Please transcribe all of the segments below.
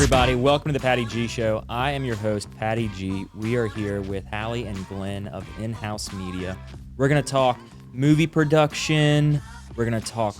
everybody. Welcome to the Patty G Show. I am your host, Patty G. We are here with Hallie and Glen of In-House Media. We're going to talk movie production. We're going to talk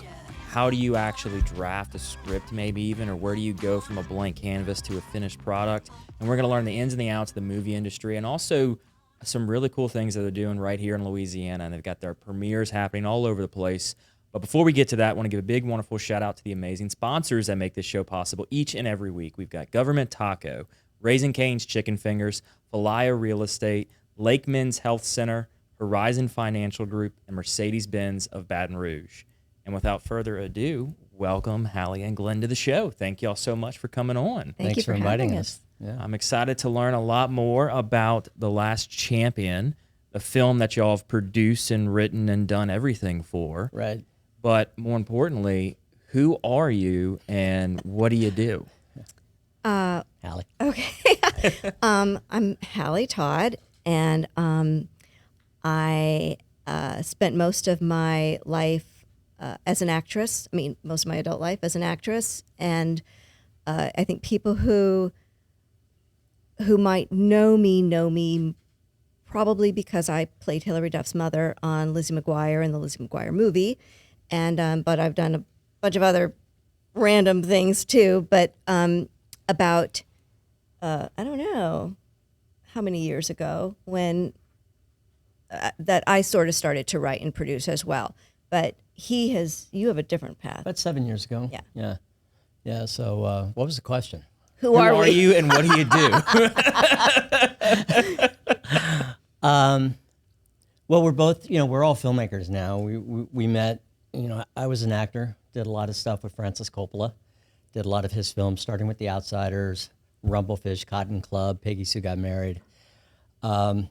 how do you actually draft a script, maybe even, or where do you go from a blank canvas to a finished product. And we're going to learn the ins and the outs of the movie industry and also some really cool things that they're doing right here in Louisiana. And they've got their premieres happening all over the place. But before we get to that, I want to give a big, wonderful shout out to the amazing sponsors that make this show possible each and every week. We've got Government Taco, Raising Cane's Chicken Fingers, Falaya Real Estate, Lake Men's Health Center, Horizon Financial Group, and Mercedes-Benz of Baton Rouge. And without further ado, welcome Hallie and Glen to the show. Thank y'all so much for coming on. Thanks for inviting us. Yeah. I'm excited to learn a lot more about The Last Champion, a film that y'all have produced and written and done everything for. Right. But more importantly, who are you and what do you do? Hallie. Okay. I'm Hallie Todd, and I spent most of my life as an actress. I mean, most of my adult life as an actress. And I think people who might know me probably because I played Hilary Duff's mother on Lizzie McGuire in the Lizzie McGuire movie. And but I've done a bunch of other random things too. But about I don't know how many years ago when that I sort of started to write and produce as well. But you have a different path. About 7 years ago. Yeah. So what was the question? Who are you and what do you do? Well, we're both, we're all filmmakers now. We met, I was an actor, did a lot of stuff with Francis Coppola, did a lot of his films, starting with The Outsiders, Rumblefish, Cotton Club, Peggy Sue Got Married, and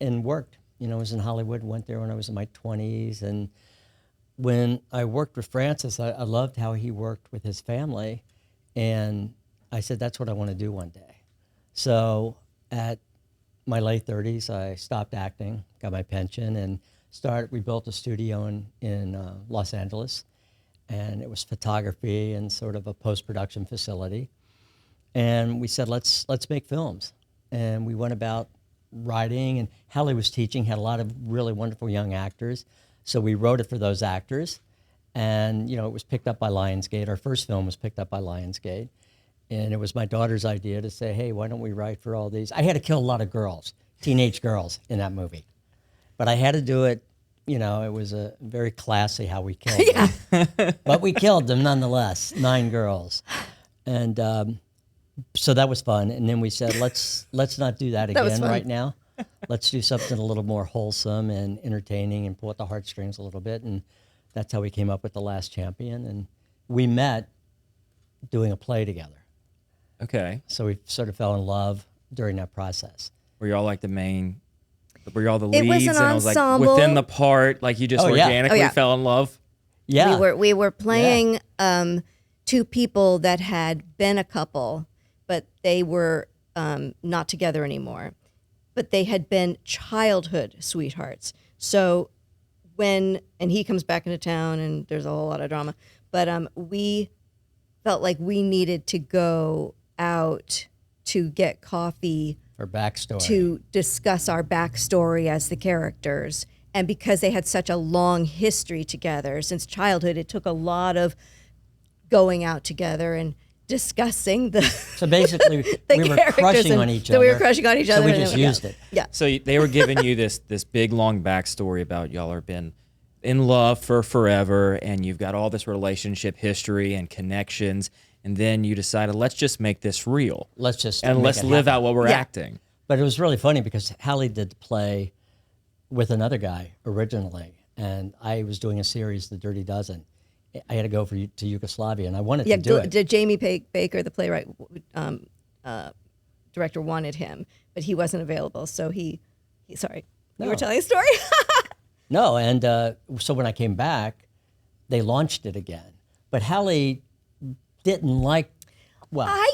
worked. I was in Hollywood, went there when I was in my 20s. And when I worked with Francis, I loved how he worked with his family. And I said, that's what I want to do one day. So at my late 30s, I stopped acting, got my pension, and we built a studio in Los Angeles. And it was photography and sort of a post-production facility. And we said, let's make films. And we went about writing, and Hallie was teaching, had a lot of really wonderful young actors. So we wrote it for those actors. And, it was picked up by Lionsgate. Our first film was picked up by Lionsgate. And it was my daughter's idea to say, hey, why don't we write for all these? I had to kill a lot of girls, teenage girls in that movie. But I had to do it, it was a very classy how we killed them. But we killed them nonetheless, 9 girls. And so that was fun. And then we said, let's not do that again right now. Let's do something a little more wholesome and entertaining and pull at the heartstrings a little bit. And that's how we came up with The Last Champion. And we met doing a play together. Okay. So we sort of fell in love during that process. Were you all like were you all the leads? It was an and I was like ensemble. within the part, like you just organically fell in love? Yeah. We were playing two people that had been a couple, but they were not together anymore. But they had been childhood sweethearts. So and he comes back into town and there's a whole lot of drama, but we felt like we needed to go out to get coffee for backstory, to discuss our backstory as the characters. And because they had such a long history together since childhood, it took a lot of going out together and discussing So basically, we were crushing on each other. So we were crushing on each other. So we just used it. Yeah. So they were giving you this big, long backstory about y'all are been in love for forever, and you've got all this relationship history and connections, and then you decided, let's just make this real. Let's live out what we're acting. But it was really funny because Hallie did the play with another guy originally, and I was doing a series, The Dirty Dozen. I had to go to Yugoslavia, and I wanted to do it. Jamie Baker, the playwright, director, wanted him, but he wasn't available, so he sorry. No. You were telling a story? No, and so when I came back, they launched it again. But Hallie didn't like,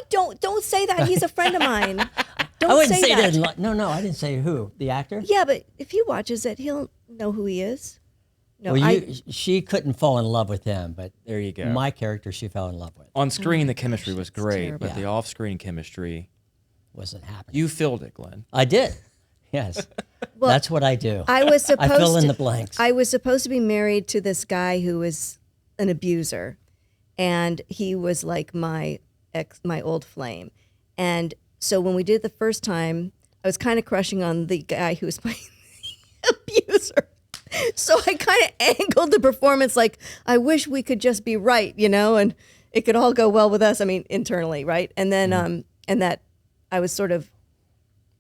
don't say that. He's a friend of mine. Don't I wouldn't say that. didn't like. No, I didn't say who. The actor? Yeah, but if he watches it, he'll know who he is. No, Well, she couldn't fall in love with him, but There you go. my character she fell in love with. On screen, the chemistry gosh, was that's great, terrible. but the off-screen chemistry, Wasn't happening. you filled it, Glenn. I did. Yes. Well, That's what I do. I was supposed I fill in to, the blanks. I was supposed to be married to this guy who was an abuser, and he was like my old flame. And so when we did it the first time, I was kind of crushing on the guy who was playing the abuser. So I kind of angled the performance like, I wish we could just be right, and it could all go well with us. I mean, internally, right? And then, and that I was sort of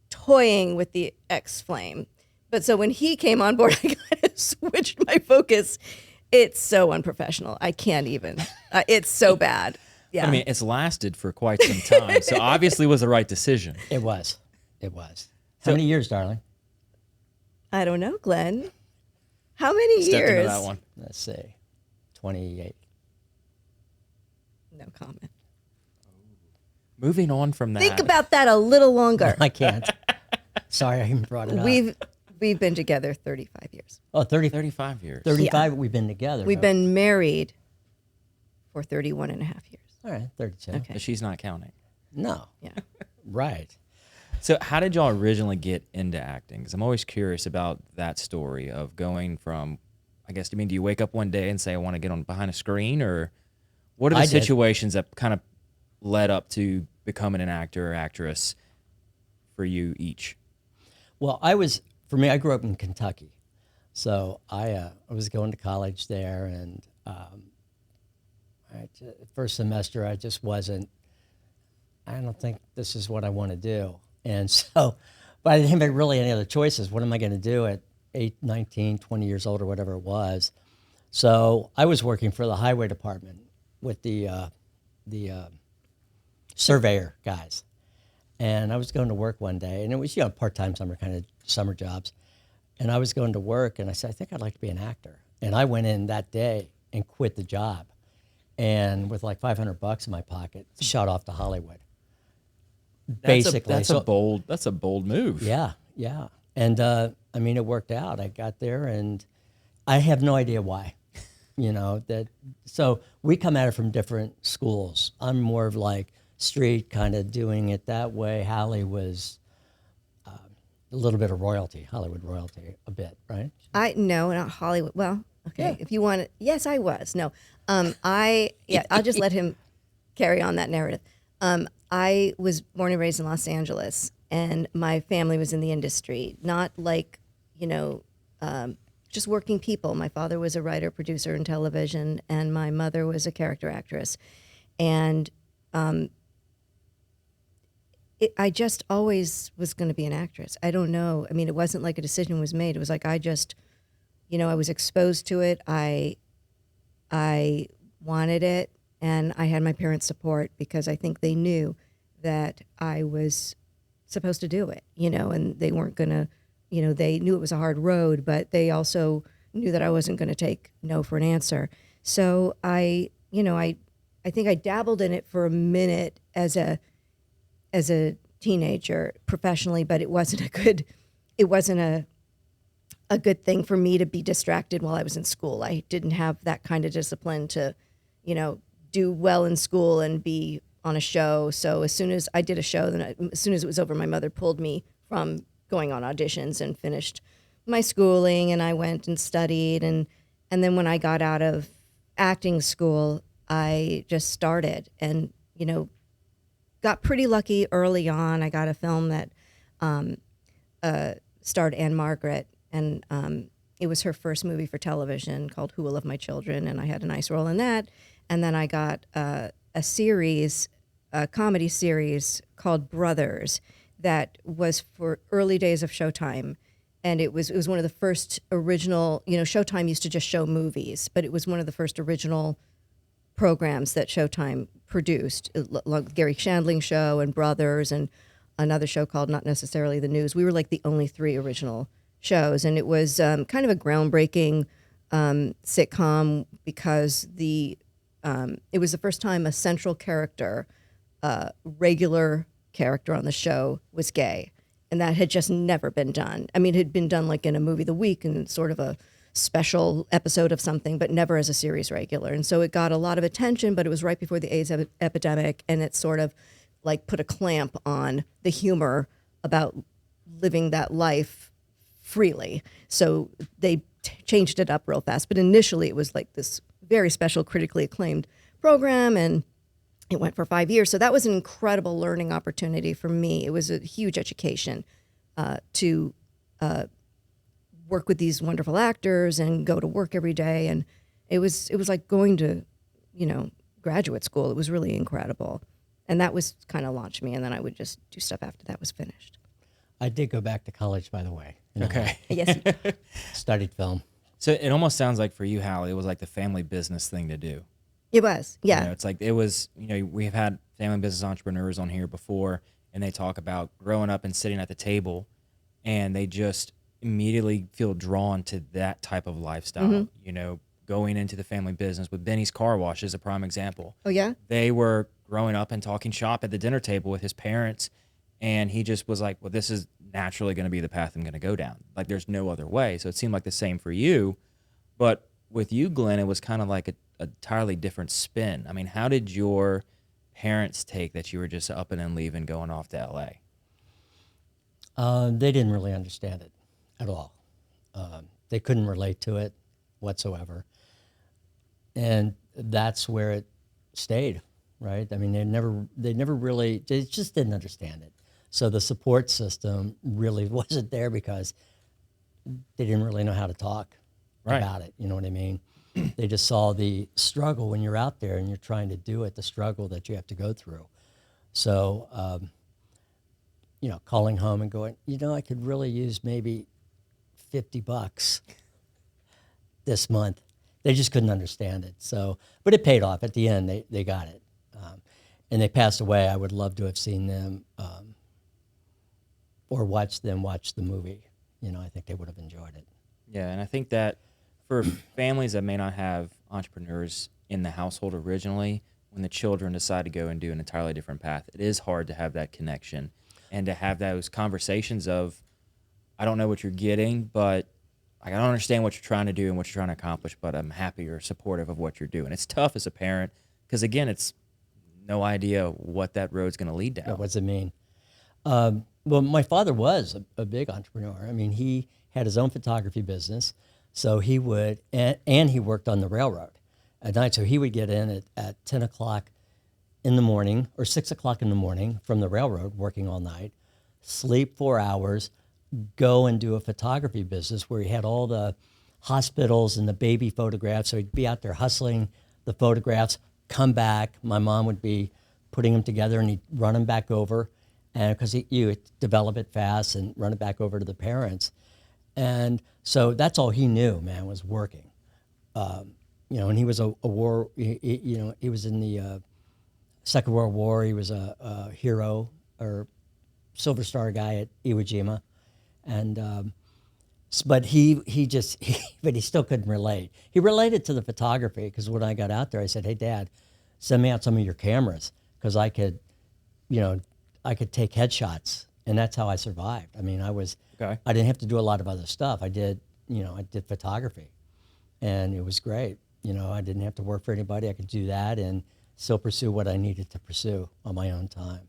toying with the ex-flame. But so when he came on board, I kind of switched my focus. It's so unprofessional. I can't even. It's so bad. Yeah. I mean, it's lasted for quite some time, so obviously was the right decision. It was. How many years, darling? I don't know, Glenn. How many Stepped years? into that one. Let's see. 28. No comment. Moving on from that. Think about that a little longer. I can't. Sorry, I even brought it up. We've been together 35 years. Oh, 35 years. 35 we've been together. We've been married for 31 and a half years. All right, 32. Okay. But she's not counting. No. Yeah. Right. So how did y'all originally get into acting? Because I'm always curious about that story of going from, I guess, do you wake up one day and say, I want to get on behind a screen? Or what are the I did. situations that kind of led up to becoming an actor or actress for you each? Well, for me, I grew up in Kentucky. So I was going to college there, and first semester I just wasn't, I don't think this is what I want to do. And so, but I didn't have really any other choices. What am I going to do at 8, 19, 20 years old or whatever it was? So I was working for the highway department with the surveyor guys. And I was going to work one day, and it was, part-time summer jobs. And I was going to work, and I said, I think I'd like to be an actor. And I went in that day and quit the job. And with like $500 in my pocket, shot off to Hollywood. Basically. That's a bold move. Yeah. And it worked out. I got there, and I have no idea why. So we come at it from different schools. I'm more of like street, kind of doing it that way. Hallie was a little bit of Hollywood royalty, a bit, right? No, not Hollywood. Well, okay, Yeah. if you want it. Yes, I was. No, I'll just let him carry on that narrative. I was born and raised in Los Angeles, and my family was in the industry, not like, just working people. My father was a writer, producer in television, and my mother was a character actress. And I just always was going to be an actress. I don't know. I mean, it wasn't like a decision was made. It was like I just, I was exposed to it. I wanted it, and I had my parents' support because I think they knew that I was supposed to do it, and they weren't going to, they knew it was a hard road, but they also knew that I wasn't going to take no for an answer. So I think I dabbled in it for a minute as a teenager professionally, but it wasn't a good thing for me to be distracted while I was in school. I didn't have that kind of discipline to, do well in school and be on a show. So as soon as I did a show, as soon as it was over, my mother pulled me from going on auditions and finished my schooling, and I went and studied. And then when I got out of acting school, I just started and, got pretty lucky early on. I got a film that starred Anne Margaret, and it was her first movie for television called Who Will Love My Children, and I had a nice role in that. And then I got a comedy series called Brothers that was for early days of Showtime. And it was one of the first original, Showtime used to just show movies, but it was one of the first original programs that Showtime produced, like Gary Shandling show and Brothers and another show called Not Necessarily the News. We were like the only 3 original shows, and it was kind of a groundbreaking sitcom because it was the first time a central character, regular character on the show was gay, and that had just never been done. I mean, it had been done like in a movie of the week and sort of a special episode of something, but never as a series regular. And so it got a lot of attention, but it was right before the AIDS epidemic, and it sort of like put a clamp on the humor about living that life freely. So they changed it up real fast. But initially it was like this very special, critically acclaimed program, and it went for 5 years. So that was an incredible learning opportunity for me. It was a huge education to work with these wonderful actors and go to work every day. And it was like going to, graduate school. It was really incredible. And that was kind of launched me. And then I would just do stuff after that was finished. I did go back to college, by the way. Okay. Yes. Studied film. So it almost sounds like for you, Hallie, it was like the family business thing to do. It was. Yeah. It's like it was, we've had family business entrepreneurs on here before, and they talk about growing up and sitting at the table, and they just immediately feel drawn to that type of lifestyle. Going into the family business with Benny's Car Wash is a prime example. Oh, yeah? They were growing up and talking shop at the dinner table with his parents, and he just was like, well, this is naturally going to be the path I'm going to go down. Like, there's no other way. So it seemed like the same for you. But with you, Glenn, it was kind of like a entirely different spin. I mean, how did your parents take that you were just up and leaving, going off to L.A.? They didn't really understand it at all. They couldn't relate to it whatsoever. And that's where it stayed, right? I mean, they just didn't understand it. So the support system really wasn't there because they didn't really know how to talk about it. You know what I mean? They just saw the struggle when you're out there and you're trying to do it, the struggle that you have to go through. So, calling home and going, I could really use maybe $50 this month. They just couldn't understand it. So, but it paid off at the end. They got it. And they passed away. I would love to have seen them or watched them watch the movie. I think they would have enjoyed it. Yeah, and I think that for families that may not have entrepreneurs in the household originally, when the children decide to go and do an entirely different path, it is hard to have that connection and to have those conversations of, I don't know what you're getting, but I don't understand what you're trying to do and what you're trying to accomplish, but I'm happy or supportive of what you're doing. It's tough as a parent because, again, it's no idea what that road's going to lead down. What does it mean? Well, my father was a big entrepreneur. I mean, he had his own photography business, so he would, and he worked on the railroad at night, so he would get in at 10 o'clock in the morning or 6 o'clock in the morning from the railroad, working all night, sleep 4 hours, go and do a photography business where he had all the hospitals and the baby photographs, so he'd be out there hustling the photographs, come back, my mom would be putting them together and he'd run them back over, and because you would develop it fast and run it back over to the parents. And so that's all he knew, man, was working. And he was a war, he was in the Second World War. He was a hero or Silver Star guy at Iwo Jima. And, but he still couldn't relate. He related to the photography because when I got out there, I said, hey, Dad, send me out some of your cameras because I could take headshots. And that's how I survived. I mean, I didn't have to do a lot of other stuff. I did photography and it was great. I didn't have to work for anybody. I could do that and still pursue what I needed to pursue on my own time.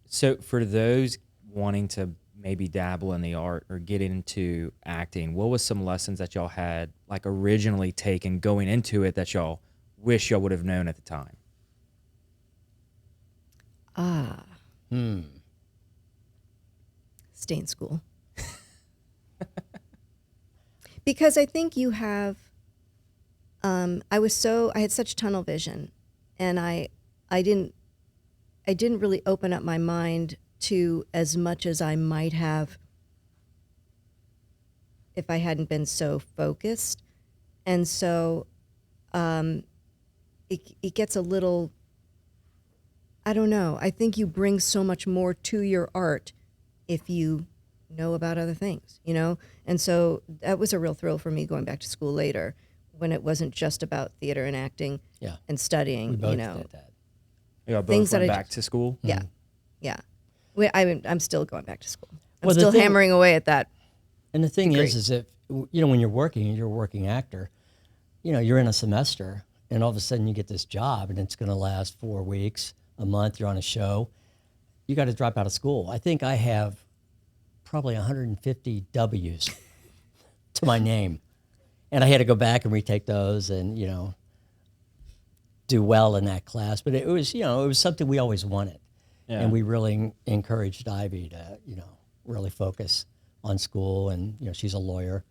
So for those wanting to maybe dabble in the art or get into acting, what was some lessons that y'all had like originally taken going into it that y'all wish y'all would have known at the time? Stay in school. Because I think you have, I had such tunnel vision, and I didn't really open up my mind to as much as I might have if I hadn't been so focused. And so it gets a little, I don't know, I think you bring so much more to your art if you know about other things, And so that was a real thrill for me going back to school later when it wasn't just about theater and acting and studying, we both did that. Y'all both went back to school? Yeah, yeah. I'm still going back to school. I'm Well, still hammering away at that. And the thing is if when you're a working actor, you're in a semester and all of a sudden you get this job and it's going to last 4 weeks, a month, you're on a show. You got to drop out of school. I think I have probably 150 W's to my name. And I had to go back and retake those and, do well in that class. But it was something we always wanted. Yeah. And we really encouraged Ivy to, really focus on school. And, she's a lawyer.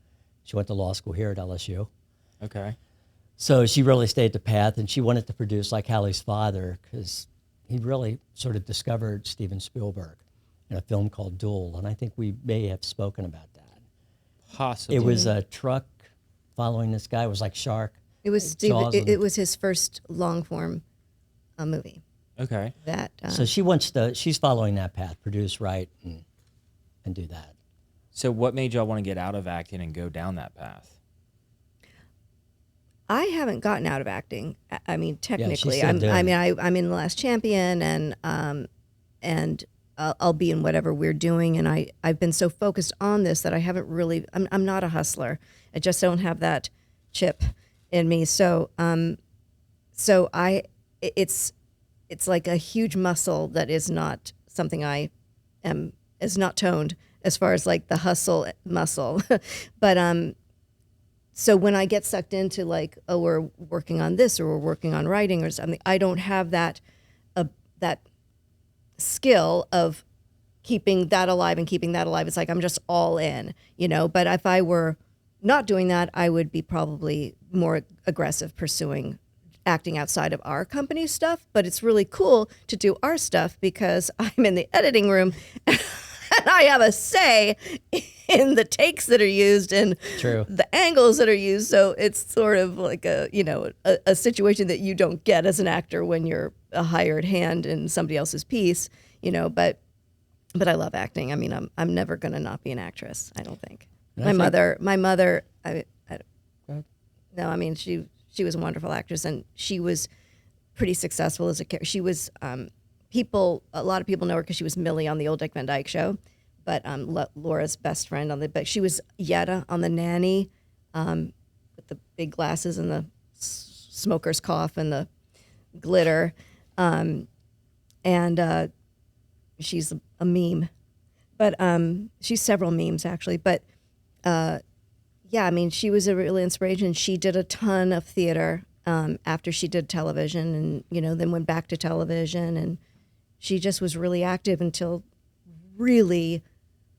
She went to law school here at LSU. Okay. So she really stayed the path, and she wanted to produce like Hallie's father because he really sort of discovered Steven Spielberg in a film called Duel. And I think we may have spoken about that. Possibly. It was a truck following this guy. It was like Shark. It was it was his first long form movie. Okay. That So she's following that path, produce, write, and do that. So what made y'all want to get out of acting and go down that path? I haven't gotten out of acting. I mean, technically, still doing it. I'm in The Last Champion, and I'll be in whatever we're doing. And I've been so focused on this that I haven't really. I'm not a hustler. I just don't have that chip in me. So it's like a huge muscle that is not something is not toned as far as like the hustle muscle, but So when I get sucked into like, oh, we're working on this or we're working on writing or something, I don't have that skill of keeping that alive and keeping that alive. It's like I'm just all in, But if I were not doing that, I would be probably more aggressive pursuing acting outside of our company stuff. But it's really cool to do our stuff because I'm in the editing room and I have a say in the takes that are used and True. the angles that are used. So it's sort of like a situation that you don't get as an actor when you're a hired hand in somebody else's piece, But I love acting. I mean, I'm never going to not be an actress, I don't think. My mother, no, I mean, she was a wonderful actress, and she was pretty successful as a character. She was, a lot of people know her because she was Millie on the old Dick Van Dyke Show, but Laura's best friend but she was Yetta on The Nanny, with the big glasses and the smoker's cough and the glitter, and she's a meme, but she's several memes actually, but. Yeah, I mean, she was a real inspiration. She did a ton of theater after she did television and, then went back to television. And she just was really active until really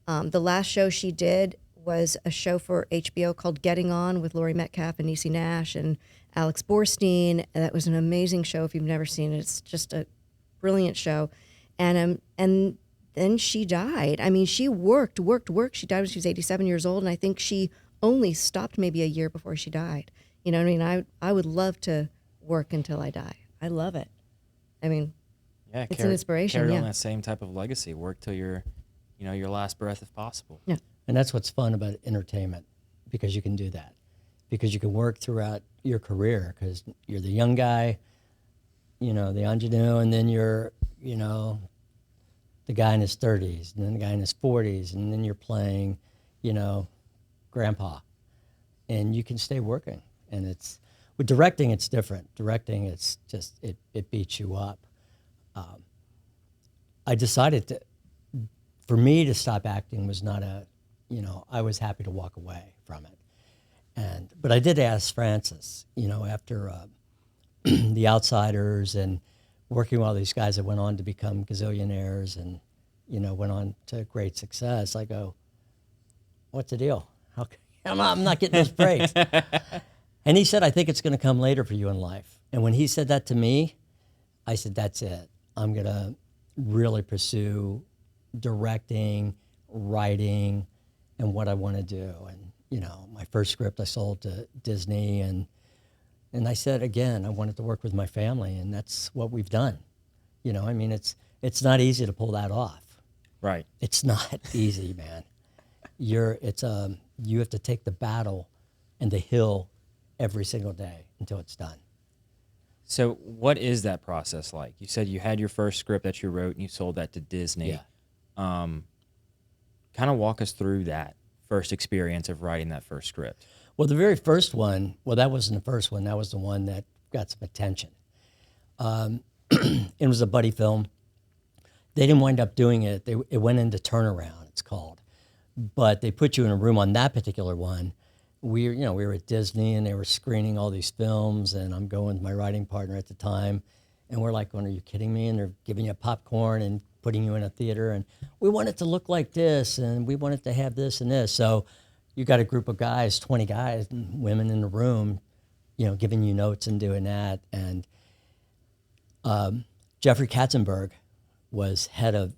the last show she did was a show for HBO called Getting On with Laurie Metcalf and Niecy Nash and Alex Borstein. And that was an amazing show if you've never seen it. It's just a brilliant show. And then she died. I mean, she worked. She died when she was 87 years old, and I think she only stopped maybe a year before she died. You know what I mean? I would love to work until I die. I love it. I mean, Yeah, it's an inspiration. Carry Yeah. on that same type of legacy. Work till your last breath if possible. Yeah. And that's what's fun about entertainment, because you can do that. Because you can work throughout your career, because you're the young guy, the ingenue, and then you're, the guy in his 30s, and then the guy in his 40s, and then you're playing, grandpa. And you can stay working. And with directing, it's different. Directing, it's just, it beats you up. I decided for me to stop acting was not I was happy to walk away from it. But I did ask Francis, after The Outsiders and working with all these guys that went on to become gazillionaires and, went on to great success, I go, what's the deal? I'm not getting those breaks. And he said, I think it's going to come later for you in life. And when he said that to me, I said, that's it. I'm going to really pursue directing, writing, and what I want to do. And, my first script I sold to Disney, and I said, again, I wanted to work with my family, and that's what we've done. It's not easy to pull that off. Right. It's not easy, man. You have to take the battle and the hill every single day until it's done. So what is that process like? You said you had your first script that you wrote and you sold that to Disney. Yeah. Kind of walk us through that first experience of writing that first script? Well, the very first one, well, that wasn't the first one. That was the one that got some attention. It was a buddy film. They didn't wind up doing it. It went into Turnaround, it's called. But they put you in a room on that particular one. We were at Disney and they were screening all these films, and I'm going with my writing partner at the time, and we're like, "Are you kidding me?" And they're giving you popcorn and putting you in a theater, and we want it to look like this, and we want it to have this and this. So you got a group of guys, 20 guys and women in the room, giving you notes and doing that. And Jeffrey Katzenberg was head of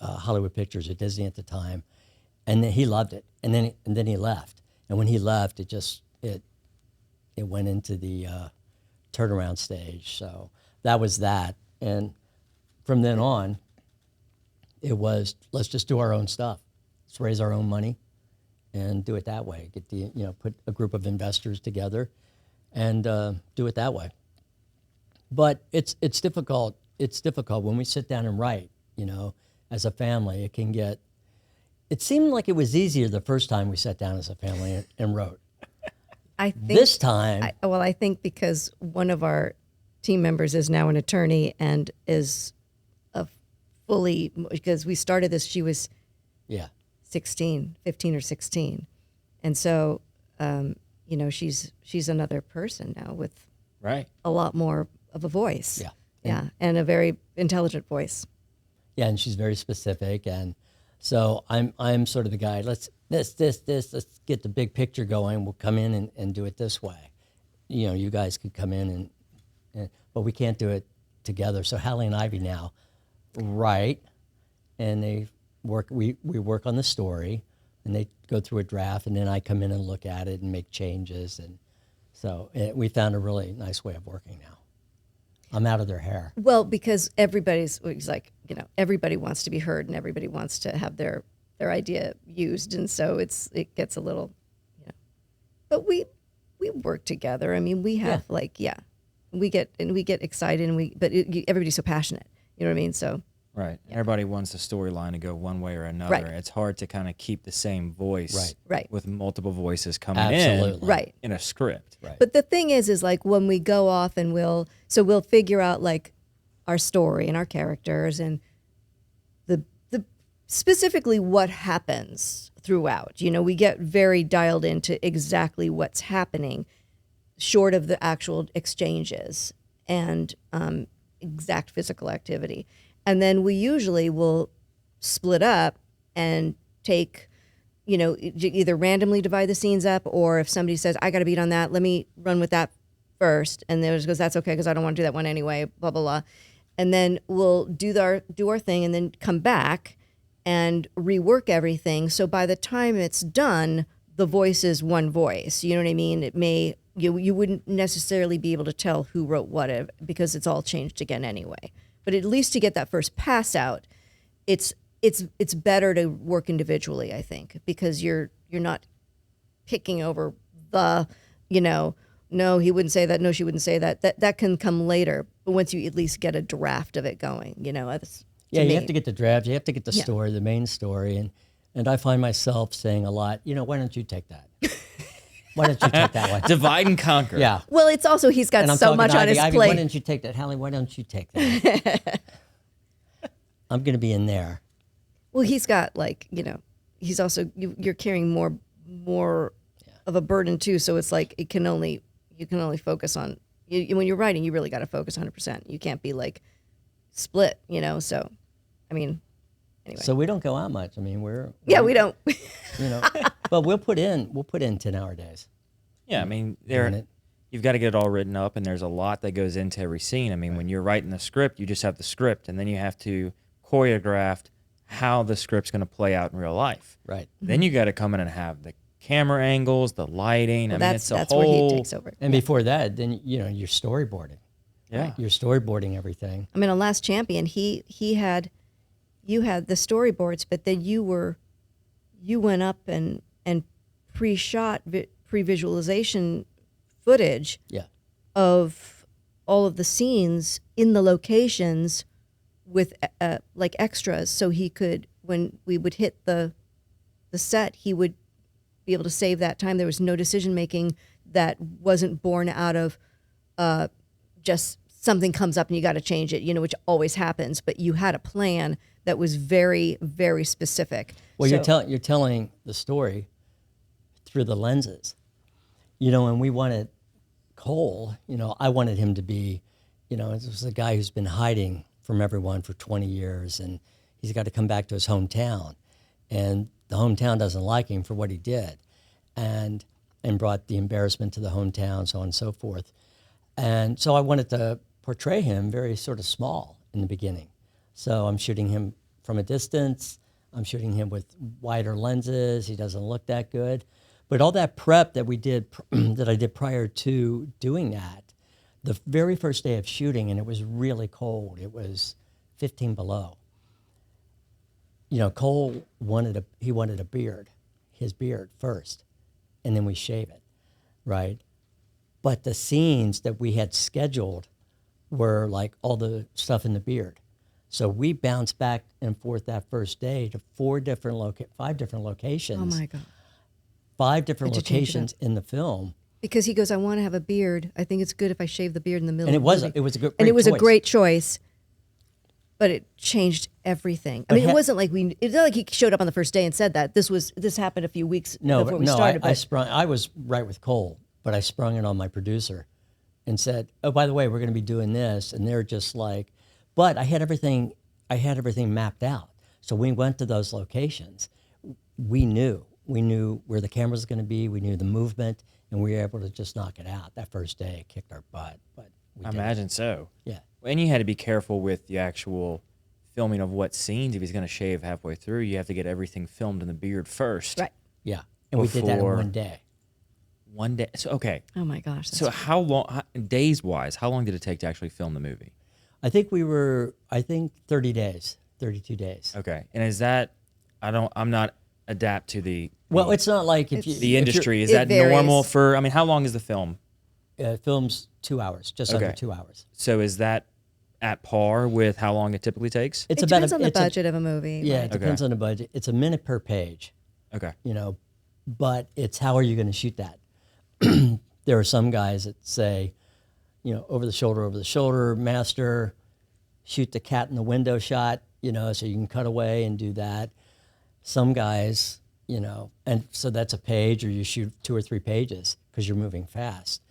Hollywood Pictures at Disney at the time, and he loved it. And then he left. And when he left, it went into the Turnaround stage. So that was that. And from then on, it was, let's just do our own stuff. Let's raise our own money and do it that way. Put a group of investors together and do it that way. But it's difficult. It's difficult when we sit down and write, as a family. It seemed like it was easier the first time we sat down as a family and wrote. I think This time, I think because one of our team members is now an attorney and is because we started this, she was 15 or 16. And so, she's another person now with a lot more of a voice. Yeah. Yeah. And a very intelligent voice. yeah, and she's very specific, and so I'm sort of the guy. Let's get the big picture going. We'll come in and do it this way. You guys could come in but we can't do it together. So Hallie and Ivy now write, and they work. We work on the story, and they go through a draft, and then I come in and look at it and make changes, and so we found a really nice way of working now. I'm out of their hair. Well, because everybody wants to be heard and everybody wants to have their idea used, and so it gets a little, But we work together. I mean, we have we get excited, and everybody's so passionate. You know what I mean? So right, everybody wants the storyline to go one way or another. Right. It's hard to kind of keep the same voice, Right. with multiple voices coming Absolutely. in, Right. in a script. Right. But the thing is like when we go off and we'll figure out like our story and our characters and the specifically what happens throughout. We get very dialed into exactly what's happening, short of the actual exchanges and exact physical activity. And then we usually will split up and take, either randomly divide the scenes up, or if somebody says, I got to beat on that, let me run with that first. And then it goes, that's okay, because I don't want to do that one anyway, blah, blah, blah. And then we'll do our thing and then come back and rework everything. So by the time it's done, the voice is one voice. You know what I mean? It may, you wouldn't necessarily be able to tell who wrote what because it's all changed again anyway. But at least to get that first pass out, it's better to work individually, I think, because you're not picking over the, no, he wouldn't say that, no, she wouldn't say that. That can come later, but once you at least get a draft of it going, You have to get the draft, you have to get the story, the main story, and I find myself saying a lot, why don't you take that? Why don't you take that one? Divide and conquer. Yeah. Well, it's also he's got so much on his Ivy, plate. why don't you take that? Hallie, why don't you take that? I'm going to be in there. Well, he's got he's also you're carrying more of a burden too. So it's like you can only focus on when you're writing. You really got to focus 100%. You can't be split. So, I mean, anyway. So we don't go out much. I mean, we don't. But we'll put in 10-hour days. Yeah, I mean, Doing you've got to get it all written up, and there's a lot that goes into every scene. I mean, when you're writing the script, you just have the script, and then you have to choreograph how the script's going to play out in real life. Right. Then you got to come in and have the camera angles, the lighting. Well, I mean, that's where he takes over. And before that, then you're storyboarding. Yeah. Right? You're storyboarding everything. I mean, on Last Champion, you had the storyboards, but then you went up and pre-shot pre-visualization footage of all of the scenes in the locations with like extras, so he could, when we would hit the set, he would be able to save that time. There was no decision making that wasn't born out of just something comes up and you got to change it, which always happens. But you had a plan that was very, very specific. Well, you're telling the story through the lenses. And we wanted Cole, I wanted him to be, this was a guy who's been hiding from everyone for 20 years, and he's got to come back to his hometown. And the hometown doesn't like him for what he did, and brought the embarrassment to the hometown, so on and so forth. And so I wanted to portray him very sort of small in the beginning. So I'm shooting him from a distance. I'm shooting him with wider lenses. He doesn't look that good. But all that prep that we did, that I did prior to doing that, the very first day of shooting, and it was really cold. It was 15 below. Cole wanted a beard, his beard first, and then we shave it, right? But the scenes that we had scheduled were like all the stuff in the beard. So we bounced back and forth that first day to 5 different locations. Oh my God. 5 different locations in the film. Because he goes, I want to have a beard. I think it's good if I shave the beard in the middle. And it was a great choice, but it changed everything. I mean, it wasn't like it's not like he showed up on the first day and said that. This happened a few weeks before we started. I was right with Cole, but I sprung it on my producer and said, oh, by the way, we're going to be doing this. And they're just like, but I had everything mapped out. So we went to those locations. We knew where the camera was going to be. We knew the movement, and we were able to just knock it out. That first day, it kicked our butt, but we did. I imagine so. Yeah. And you had to be careful with the actual filming of what scenes. If he's going to shave halfway through, you have to get everything filmed in the beard first. Right. Yeah. And we did that in one day. One day. So, okay. Oh my gosh. So how long, days-wise, how long did it take to actually film the movie? I think 30 days, 32 days. Okay. And is that, I'm not adapt to the... Well, it's not like the industry. Is it that varies. normal for, how long is the film? Film's 2 hours, just under 2 hours. So is that at par with how long it typically takes? It depends on the budget of a movie. Yeah, right? it depends on the budget. It's a minute per page. Okay. But it's how are you going to shoot that? There are some guys that say, over the shoulder, master, shoot the cat in the window shot, so you can cut away and do that. Some guys, and so that's a page, or you shoot 2 or 3 pages because you're moving fast.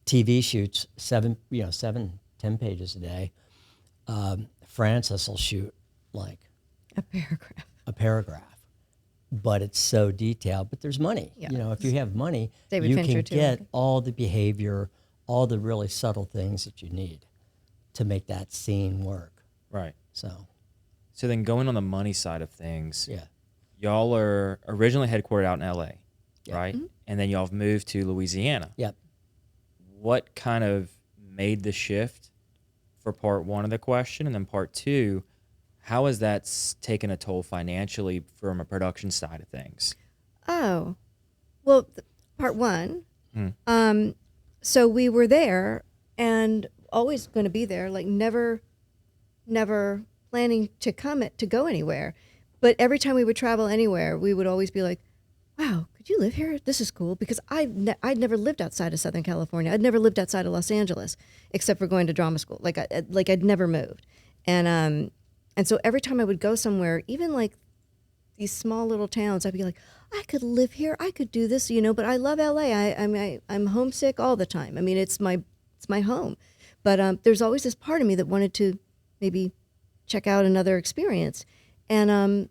TV shoots 7, 10 pages a day. Francis will shoot like a paragraph, but it's so detailed. But there's money. Yeah. If you have money, David you Fincher can too, get right? all the behavior, all the really subtle things that you need to make that scene work. Right. So then going on the money side of things, yeah, y'all are originally headquartered out in L.A., Yeah. right? Mm-hmm. And then y'all have moved to Louisiana. Yep. What kind of made the shift for part 1 of the question? And then part 2, how has that taken a toll financially from a production side of things? Oh, well, part 1. Hmm. So we were there and always going to be there, like never planning to go anywhere. But every time we would travel anywhere, we would always be like, wow, could you live here? This is cool. Because I'd never lived outside of Southern California. I'd never lived outside of Los Angeles, except for going to drama school. Like I'd never moved. And so every time I would go somewhere, even like these small little towns, I'd be like, I could live here. I could do this, but I love LA. I'm homesick all the time. I mean, it's my home. But there's always this part of me that wanted to maybe check out another experience. And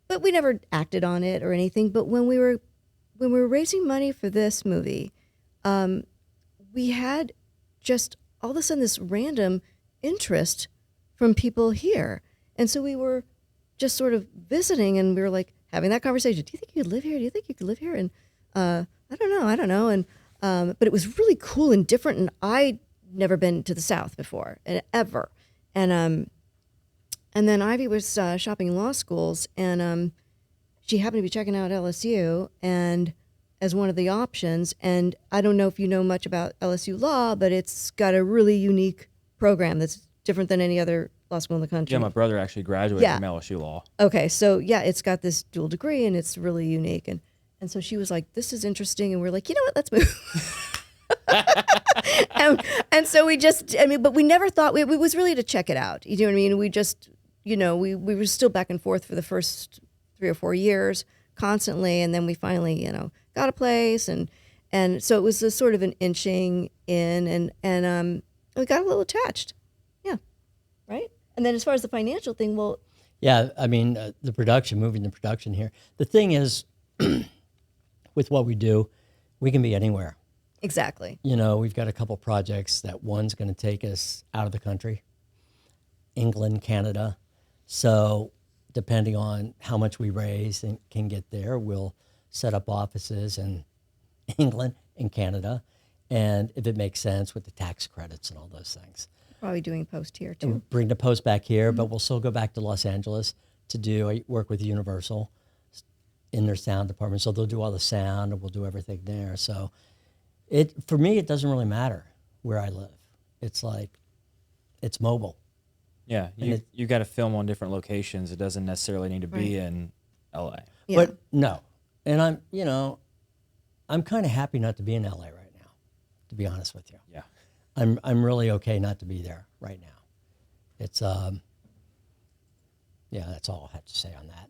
but we never acted on it or anything. But when we were raising money for this movie, we had just all of a sudden this random interest from people here. And so we were just sort of visiting, and we were like having that conversation. Do you think you could live here? Do you think you could live here? And I don't know. And but it was really cool and different. And I'd never been to the South before, ever. And then Ivy was shopping law schools, and she happened to be checking out LSU and as one of the options. And I don't know if you know much about LSU law, but it's got a really unique program that's different than any other law school in the country. Yeah, my brother actually graduated Yeah. from LSU Law. Okay, so yeah, it's got this dual degree, and it's really unique. And so she was like, this is interesting. And we're like, you know what, let's move. and so we just, but we never thought, it was really to check it out. You know what I mean? We just, we were still back and forth for the first 3 or 4 years constantly. And then we finally, got a place. And so it was a sort of an inching in and we got a little attached. Yeah. Right. And then as far as the financial thing, well. Yeah. I mean, the production, moving the production here. The thing is, with what we do, we can be anywhere. Exactly. We've got a couple projects that one's going to take us out of the country, England, Canada. So depending on how much we raise and can get there, we'll set up offices in England and Canada. And if it makes sense with the tax credits and all those things. Probably doing post here too. And bring the post back here, but we'll still go back to Los Angeles I work with Universal in their sound department. So they'll do all the sound and we'll do everything there. So for me, it doesn't really matter where I live. It's like, it's mobile. Yeah, you got to film on different locations. It doesn't necessarily need to be in LA. Yeah. But no. And I'm kind of happy not to be in LA right now, to be honest with you. Yeah. I'm really okay not to be there right now. It's that's all I have to say on that.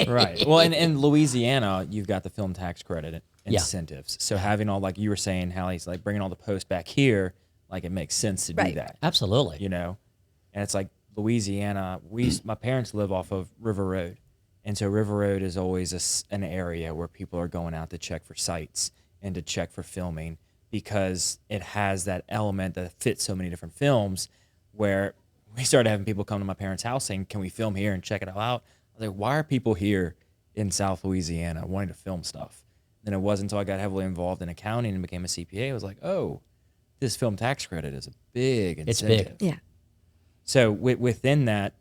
Right. Well, in Louisiana, you've got the film tax credit incentives. So having all, like you were saying, Hallie's like bringing all the posts back here, like it makes sense to do that. Absolutely. And it's like Louisiana. My parents live off of River Road, and so River Road is always an area where people are going out to check for sites and to check for filming because it has that element that fits so many different films. Where we started having people come to my parents' house saying, "Can we film here and check it all out?" I was like, why are people here in South Louisiana wanting to film stuff? Then it wasn't until I got heavily involved in accounting and became a CPA, I was like, oh, this film tax credit is a big incentive. It's big. Yeah. So within that,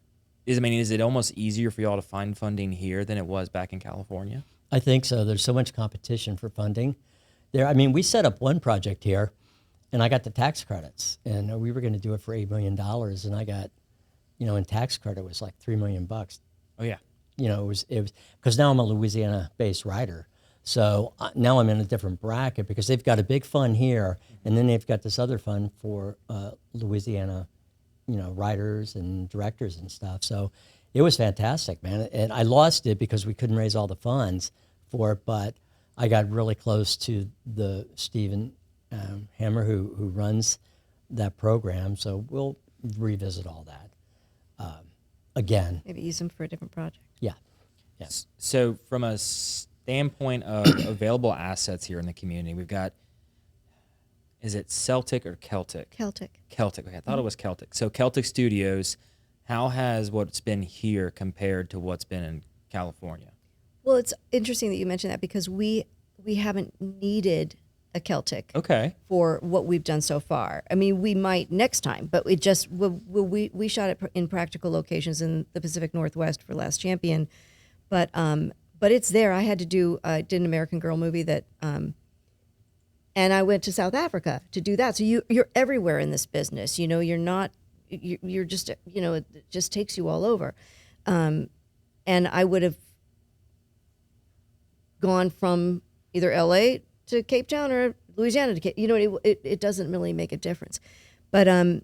is it almost easier for y'all to find funding here than it was back in California? I think so. There's so much competition for funding there. We set up one project here, and I got the tax credits, and we were going to do it for $8 million, and I got, in tax credit it was like $3 million. Oh yeah. It was because now I'm a Louisiana-based writer, so now I'm in a different bracket because they've got a big fund here, and then they've got this other fund for Louisiana, writers and directors and stuff. So it was fantastic, man. And I lost it because we couldn't raise all the funds for it, but I got really close to the Stephen Hammer who runs that program. So we'll revisit all that. Again. Maybe use them for a different project. Yeah. Yes. So from a standpoint of available assets here in the community, we've got, is it Celtic or Celtic? Celtic. Celtic. Okay, I thought it was Celtic. So Celtic Studios, how has what's been here compared to what's been in California? Well, it's interesting that you mentioned that because we haven't needed a Celtic for what we've done so far. We might next time, but we shot it in practical locations in the Pacific Northwest for Last Champion, but it's there. I did an American Girl movie that, and I went to South Africa to do that. So you're everywhere in this business. You're not. You're just. It just takes you all over, and I would have gone from either L.A. to Cape Town or Louisiana to Cape, it doesn't really make a difference. But I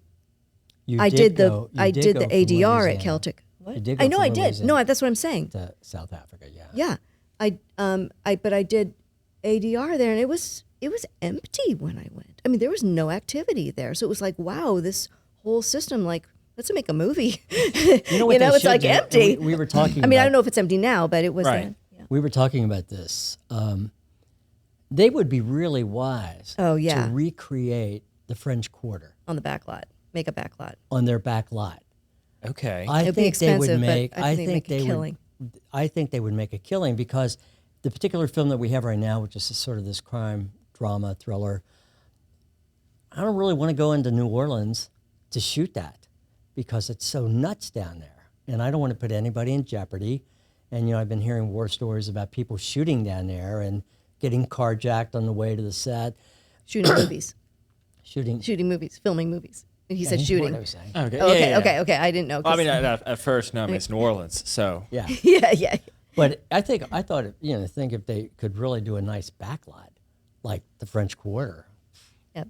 did the ADR at Celtic. What? I know I did. No, that's what I'm saying. To South Africa, yeah. Yeah, but I did ADR there, and it was empty when I went. There was no activity there, so it was like, wow, this whole system, like, let's make a movie. It's like empty. We were talking. I don't know if it's empty now, but it was. Right. Yeah. We were talking about this. They would be really wise to recreate the French Quarter. On the back lot. Make a back lot. On their back lot. Okay. It'd be expensive, but I think they would. I think they would make a killing because the particular film that we have right now, which is sort of this crime, drama, thriller, I don't really want to go into New Orleans to shoot that because it's so nuts down there. And I don't want to put anybody in jeopardy. And, I've been hearing war stories about people shooting down there and getting carjacked on the way to the set. Shooting movies. Shooting movies. Filming movies. He said shooting. What I was saying. Okay. Okay. I didn't know. Well, at first, no, it's New Orleans, so. Yeah. Yeah. But I thought, think if they could really do a nice backlot, like the French Quarter, Yep.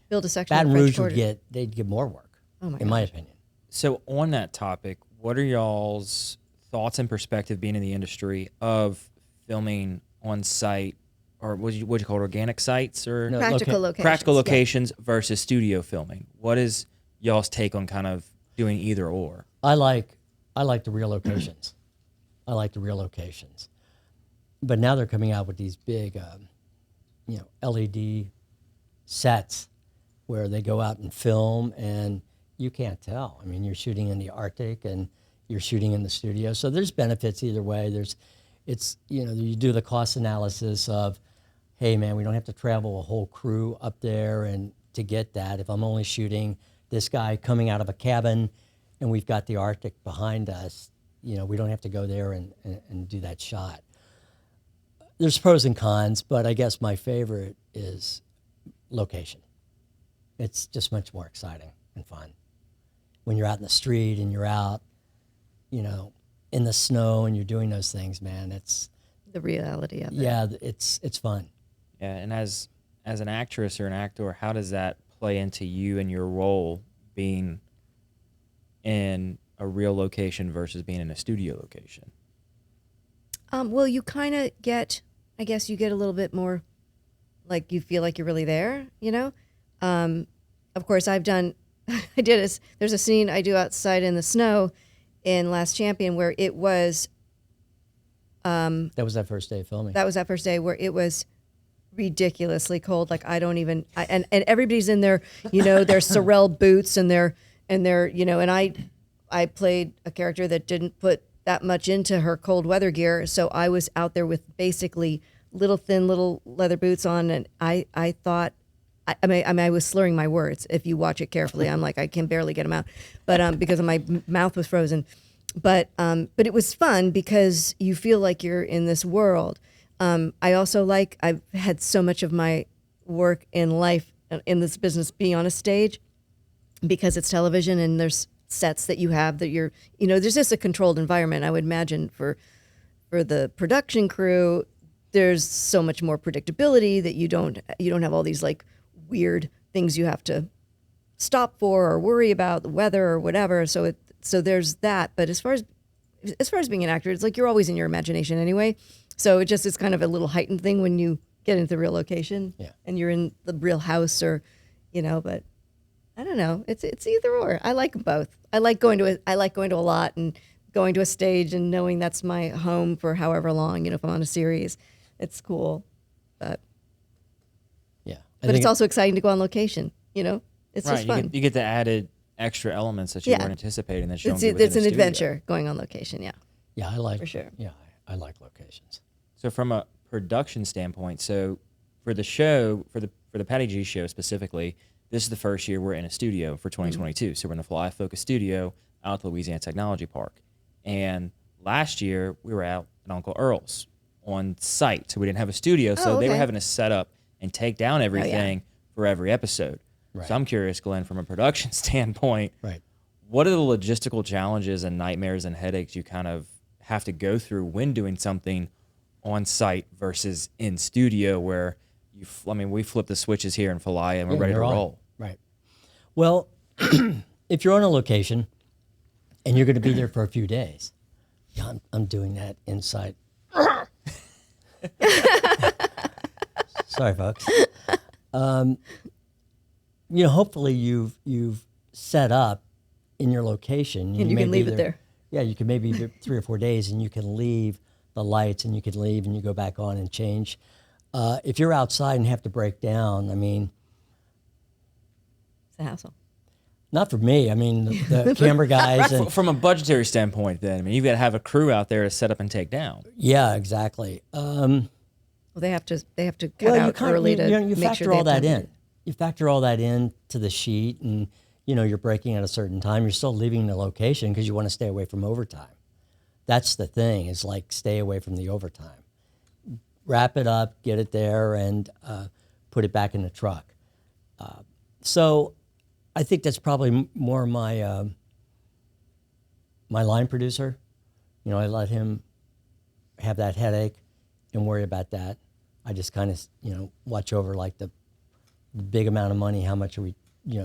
Build a section Baton of the French Rouge Quarter. they'd get more work, Oh my in my gosh. opinion. So on that topic, what are y'all's thoughts and perspective, being in the industry, of filming on site, or what you call it, organic sites, or No, Practical locations. practical yeah. locations versus studio filming? What is y'all's take on kind of doing either or? I like the real locations. I like the real locations. But now they're coming out with these big, LED sets where they go out and film, and you can't tell. I mean, you're shooting in the Arctic and you're shooting in the studio. So there's benefits either way. You do the cost analysis of, hey man, we don't have to travel a whole crew up there and to get that. If I'm only shooting this guy coming out of a cabin and we've got the Arctic behind us, we don't have to go there and do that shot. There's pros and cons, but I guess my favorite is location. It's just much more exciting and fun. When you're out in the street and you're out, in the snow and you're doing those things, man, it's The reality of it. yeah, it's fun. Yeah, and as an actress or an actor, how does that play into you and your role being in a real location versus being in a studio location? Well, you kind of get, I guess you get a little bit more, like you feel like you're really there, Of course, there's a scene I do outside in the snow in Last Champion where it was, That was that first day of filming. that was that first day where it was ridiculously cold. Like and everybody's in their, their Sorel boots and their, and I played a character that didn't put that much into her cold weather gear. So I was out there with basically thin little leather boots on. And I thought, I was slurring my words. If you watch it carefully, I'm like, I can barely get them out, but because my mouth was frozen. But it was fun because you feel like you're in this world. I also I've had so much of my work in life in this business be on a stage because it's television and there's sets that you have that there's just a controlled environment. I would imagine for the production crew, there's so much more predictability that you don't have all these like weird things you have to stop for or worry about, the weather or whatever. So there's that. But as far as being an actor, it's like you're always in your imagination anyway. So it's kind of a little heightened thing when you get into the real location and you're in the real house but I don't know. It's either or. I like them both. I like going to a lot and going to a stage and knowing that's my home for however long, if I'm on a series. It's cool. But it's also exciting to go on location, It's just fun. You get the added extra elements that you weren't anticipating that you don't get It's within an a studio. adventure going on location, Yeah, I like for sure. Yeah, I like locations. So from a production standpoint, so for the show, for the Patty G show specifically, this is the first year we're in a studio for 2022. So we're in the Fly Focus studio out at the Louisiana Technology Park. And last year we were out at Uncle Earl's on site. So we didn't have a studio. So they were having to set up and take down everything for every episode. Right. So I'm curious, Glenn, from a production standpoint, Right. what are the logistical challenges and nightmares and headaches you kind of have to go through when doing something on site versus in studio where we flip the switches here in Falaya and we're ready to they're on. roll. Right. Well, if you're on a location and you're going to be there for a few days, I'm doing that inside. Sorry, folks. Hopefully you've set up in your location. And you can leave it there. Yeah, you can maybe 3 or 4 days, and you can leave the lights, and you can leave, and you go back on and change. If you're outside and have to break down, It's a hassle. not for me. The camera guys. And, From a budgetary standpoint, then, you've got to have a crew out there to set up and take down. yeah, exactly. Well, they have to cut out early to you make factor sure all they have that time in. You factor all that in to the sheet, and you're breaking at a certain time. You're still leaving the location because you want to stay away from overtime. That's the thing, is like stay away from the overtime. Wrap it up, get it there, and put it back in the truck. So I think that's probably more my my line producer. I let him have that headache and worry about that. I just kind of, watch over like the big amount of money, how much are we,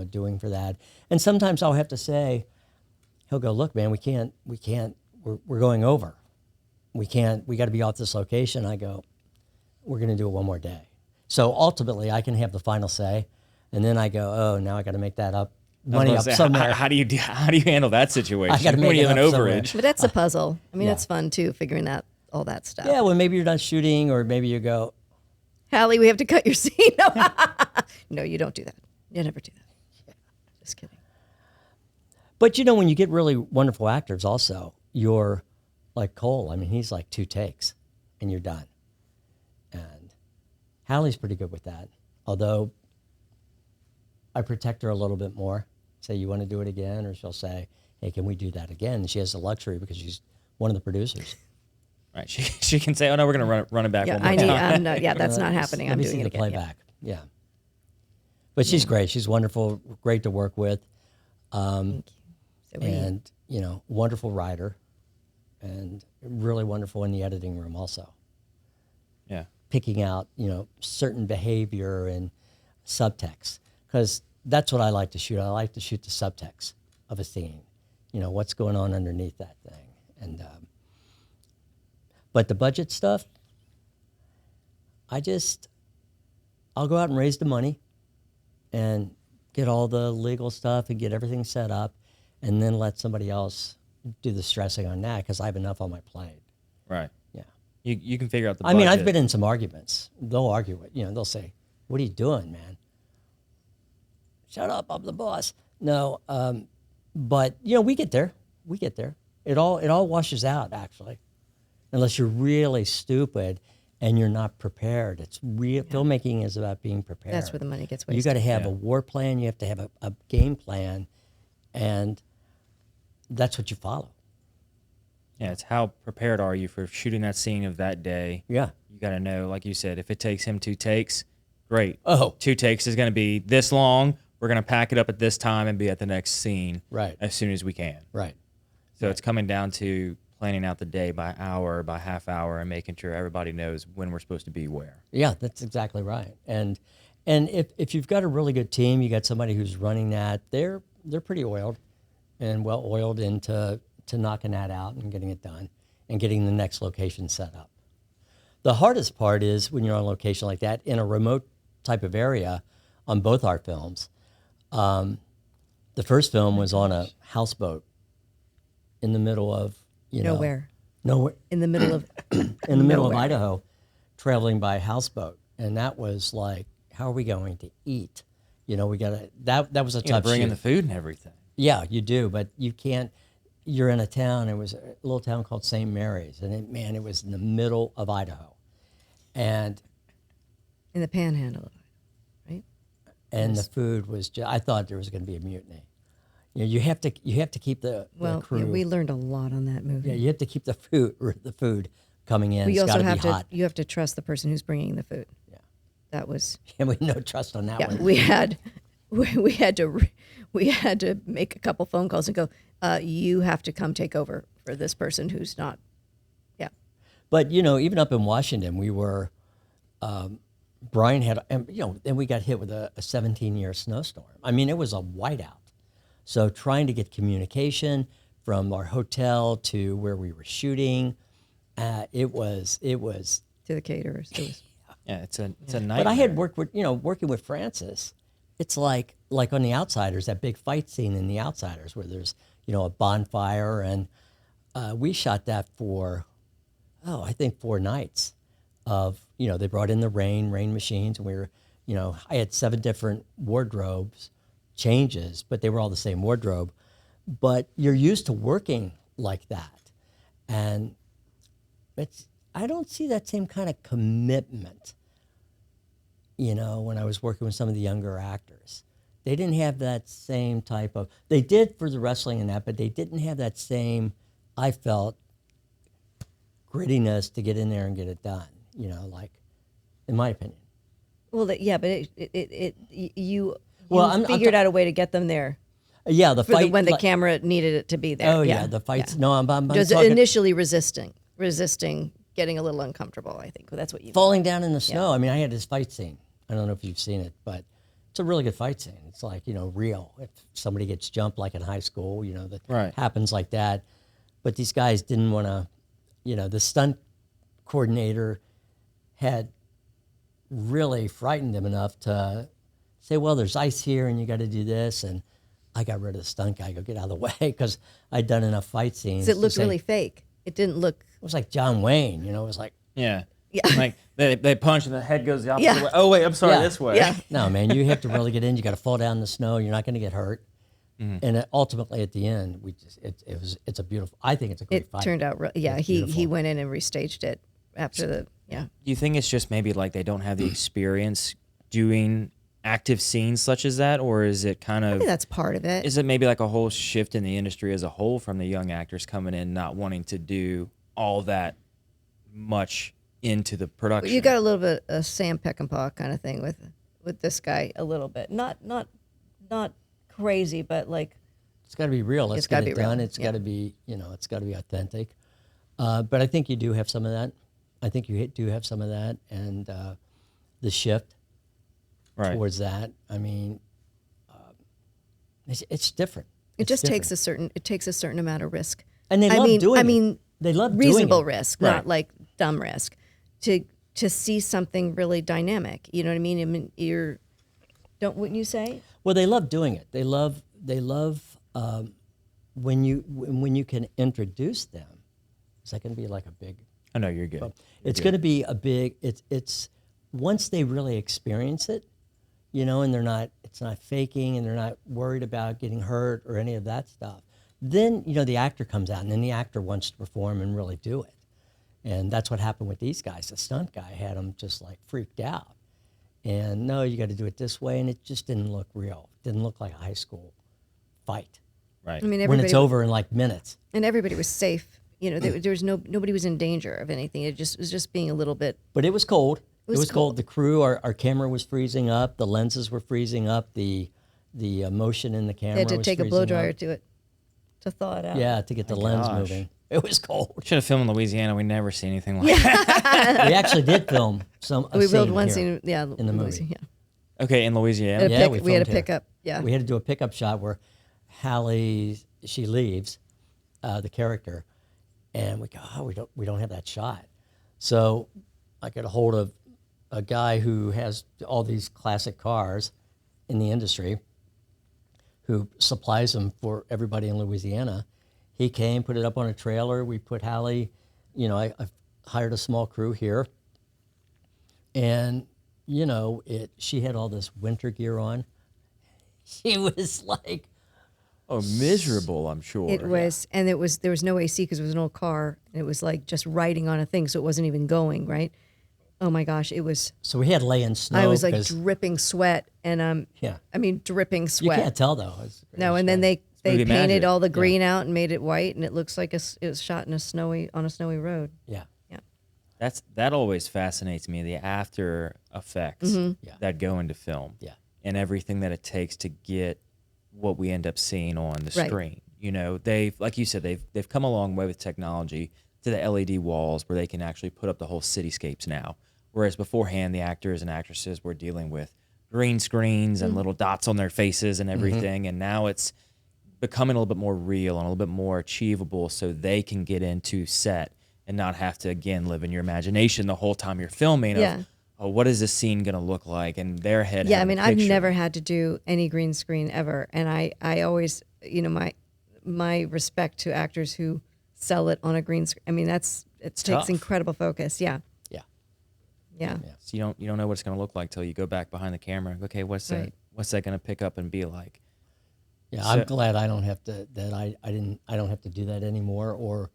doing for that. And sometimes I'll have to say, he'll go, look, man, we're going over. We got to be off this location. I go, we're going to do it one more day. So ultimately I can have the final say. And then I go, oh, now I got to make that up. Money up somewhere. How do you handle that situation I gotta make when you have it an up somewhere. overage? But that's a puzzle. I mean, Yeah. it's fun too, figuring out all that stuff. Yeah, well, maybe you're not shooting, or maybe you go, Hallie, we have to cut your scene. No, no, you don't do that. You never do that. Just kidding. but when you get really wonderful actors also, you're like Cole. I mean, he's like 2 takes and you're done. And Hallie's pretty good with that. Although I protect her a little bit more. Say, you want to do it again? Or she'll say, hey, can we do that again? And she has the luxury because she's one of the producers. Right. She can say, oh, no, we're going to run it back Yeah, one more time. that's not happening. Let I'm me doing see it the again. playback. Yeah. But she's great. She's wonderful, great to work with. Thank you. So And, wonderful writer and really wonderful in the editing room also. Yeah. Picking out, certain behavior and subtext. Because that's what I like to shoot. I like to shoot the subtext of a scene. What's going on underneath that thing. And but the budget stuff, I'll go out and raise the money and get all the legal stuff and get everything set up, and then let somebody else do the stressing on that because I have enough on my plate. Right. Yeah. You can figure out the I budget. mean, I've been in some arguments. They'll argue it. They'll say, what are you doing, man? Shut up, I'm the boss. No, but, we get there. We get there. It all washes out, actually, unless you're really stupid and you're not prepared. It's real. Filmmaking is about being prepared. that's where the money gets wasted. You got to have Yeah. a war plan. You have to have a game plan, and that's what you follow. Yeah, it's how prepared are you for shooting that scene of that day. Yeah. You got to know, like you said, if it takes him 2 takes, great. Oh. 2 takes is going to be this long. We're going to pack it up at this time and be at the next scene Right. as soon as we can. Right. So it's coming down to planning out the day by hour, by half hour, and making sure everybody knows when we're supposed to be where. Yeah, that's exactly right. And if you've got a really good team, you got somebody who's running that, they're pretty oiled and well oiled into knocking that out and getting it done and getting the next location set up. The hardest part is when you're on location like that in a remote type of area on both our films. The first film was on a houseboat in the middle of, Nowhere. Nowhere. In the middle of In the middle of Nowhere. Idaho, traveling by houseboat. And that was like, how are we going to eat? We got that was a You got tough to bring in shoot. the food and everything. Yeah, you do, but you can't. You're in a town. It was a little town called St. Mary's, and it was in the middle of Idaho, and in the panhandle, right? the food was. I thought there was going to be a mutiny. You have to keep the crew. Yeah, we learned a lot on that movie. Yeah, you have to keep the food coming in. But you It's also got to have be hot. you have to trust the person who's bringing the food. Yeah. That was And we no trust on that yeah. one. We had to make a couple phone calls and go. You have to come take over for this person who's not. Yeah. But even up in Washington, we were. Brian had, and then we got hit with a 17-year snowstorm. I mean, it was a whiteout. So trying to get communication from our hotel to where we were shooting, it was. To the caterers. It was, Yeah, it's a nightmare. But I had worked with, working with Francis. It's like on The Outsiders, that big fight scene in The Outsiders where there's, a bonfire, and we shot that for, I think 4 nights of, they brought in the rain machines, and we were, I had 7 different wardrobes changes, but they were all the same wardrobe. But you're used to working like that. And I don't see that same kind of commitment, when I was working with some of the younger actors. They didn't have that same type of, they did for the wrestling and that, but they didn't have that same, I felt, grittiness to get in there and get it done, like, in my opinion. well, but you Well, I'm figured out a way to get them there Yeah, the for fight. when the camera needed it to be there. Oh, yeah, the fights. Yeah. No, I'm Was talking. initially resisting getting a little uncomfortable. I think that's what you Falling down in the snow. I mean, I had this fight scene. I don't know if you've seen it, but it's a really good fight scene. It's like, real. If somebody gets jumped like in high school, that Right. happens like that. But these guys didn't want to, the stunt coordinator had really frightened him enough to say, well, there's ice here and you got to do this. And I got rid of the stunt guy, go get out of the way, because I'd done enough fight scenes. It looked really fake. It didn't look. It was like John Wayne, it was like. Yeah. Yeah. Like they punch and the head goes the opposite Yeah. way. Oh wait, I'm sorry, Yeah. this way. Yeah. No, man, you have to really get in. You got to fall down in the snow. You're not going to get hurt. And ultimately, at the end, it's a beautiful. I think it's a great It fight. turned out. Yeah, It's he beautiful. went in and restaged it after the. Yeah. Do you think it's just maybe like they don't have the experience doing active scenes such as that, or is it kind I of think that's part of it. is it maybe like a whole shift in the industry as a whole from the young actors coming in not wanting to do all that much into the production? You got a little bit of Sam Peckinpah kind of thing with this guy a little bit. Not crazy, but like It's got to be real. Let's It's gotta get it be real. done. It's Yeah. got to be, it's got to be authentic. But I think you do have some of that. I think you do have some of that, and the shift right. towards that. I mean, it's different. it It's just different. takes a certain amount of risk. And they love doing I it. mean, They love doing reasonable it. risk, Right. not like dumb risk, to see something really dynamic. You know what I mean? I mean, wouldn't you say? Well, they love doing it. They love when you can introduce them. Is that going to be like a big? I know you're good. It's going to be a big. It's once they really experience it, and it's not faking, and they're not worried about getting hurt or any of that stuff. Then the actor comes out, and then the actor wants to perform and really do it, and that's what happened with these guys. The stunt guy had them just like freaked out, and no, you got to do it this way, and it just didn't look real. It didn't look like a high school fight Right. I mean, when everybody it's over in like minutes. and everybody was safe. There was nobody was in danger of anything. It was just being a little bit. But it was cold. It was was cold. The crew, our camera was freezing up. The lenses were freezing up. The motion in the camera They had to was take a freezing blow dryer up. to thaw it out. Yeah, to get the My lens gosh. moving. It was cold. Should have filmed in Louisiana. We never see anything like that. We actually did film a We filmed scene one here. scene. Yeah, in the movie. Yeah. Okay, in Louisiana. Yeah, we had a filmed here. pickup. Yeah. We had to do a pickup shot where Hallie, she leaves, the character, and we go, we don't have that shot. So I get a hold of a guy who has all these classic cars in the industry, who supplies them for everybody in Louisiana. He came, put it up on a trailer. We put Hallie, I hired a small crew here, and she had all this winter gear on. She was like, Oh, miserable, I'm sure. It was, and there was no AC because it was an old car, and it was like just riding on a thing, so it wasn't even going right. Oh my gosh, it was. so we had lay in snow. I was like 'cause- dripping sweat, and yeah. I mean dripping You sweat. can't tell though. No, and then they movie painted magic. all the green out and made it white, and it looks like it was shot on a snowy road. Yeah. Yeah, That always fascinates me, the after effects Mm-hmm. Yeah. that go into film. Yeah. And everything that it takes to get what we end up seeing on the Right. screen. They've, like you said, they've come a long way with technology to the LED walls where they can actually put up the whole cityscapes now. Whereas beforehand, the actors and actresses were dealing with green screens and little dots on their faces and everything. And now it's becoming a little bit more real and a little bit more achievable so they can get into set and not have to, again, live in your imagination the whole time you're filming. Yeah. Oh, what is this scene going to look like? And their head. yeah. I having mean, a I've picture. never had to do any green screen ever, and I always, my respect to actors who sell it on a green screen. I mean, it takes tough. incredible focus. Yeah, Yeah. yeah. So you don't know what it's going to look like till you go back behind the camera. Okay, what's Right. that going to pick up and be like? Yeah. So- I'm glad I don't have to. I don't have to do that anymore, or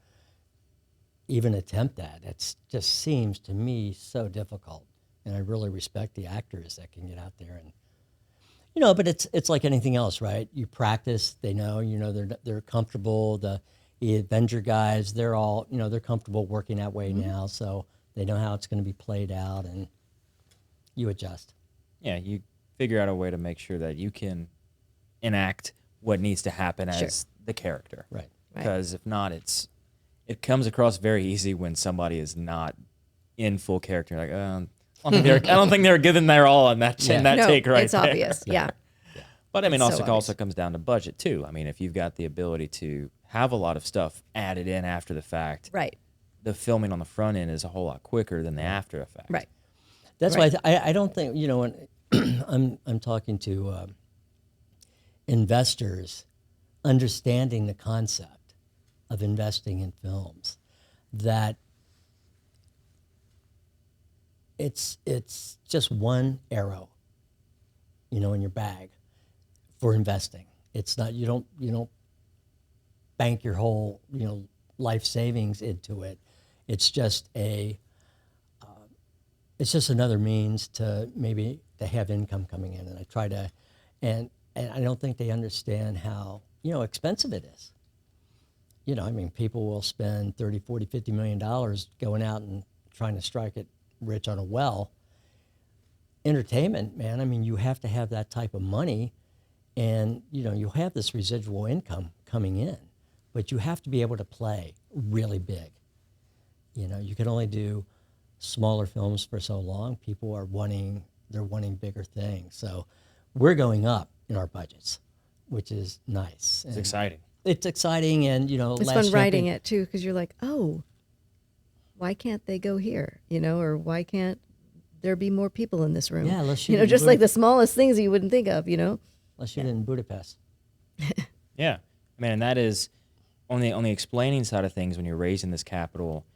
even attempt that. It just seems to me so difficult, and I really respect the actors that can get out there and. But it's like anything else, right? You practice. They know. They're comfortable. The Avenger guys, they're all. They're comfortable working that way now, so they know how it's going to be played out, and you adjust. Yeah, you figure out a way to make sure that you can enact what needs to happen as Sure. the character. Right. Right. Because if not, it comes across very easy when somebody is not in full character. Like, I don't think they're giving their all in that Yeah. No, take right it's there. obvious. Yeah. But I mean, It's so also obvious. comes down to budget too. I mean, if you've got the ability to have a lot of stuff added in after the fact, Right. the filming on the front end is a whole lot quicker than the after effect. Right. That's Right. why I don't think, when I'm talking to investors, understanding the concept of investing in films, that it's just one arrow, in your bag for investing. It's not, you don't bank your whole, life savings into it. It's just it's just another means to maybe to have income coming in. And I try to, and I don't think they understand how, expensive it is. I mean, people will spend 30, 40, $50 million going out and trying to strike it rich on a well. Entertainment, man, I mean, you have to have that type of money, and, you'll have this residual income coming in, but you have to be able to play really big. You can only do smaller films for so long. People are wanting bigger things. So we're going up in our budgets, which is nice. It's exciting. It's exciting, and It's fun writing it too, because you're like, oh, why can't they go here? Or why can't there be more people in this room? Yeah, let's shoot in just like the Budapest. smallest things you wouldn't think of. Let's shoot it in Budapest. Yeah, I mean, and that is on the explaining side of things. When you're raising this capital,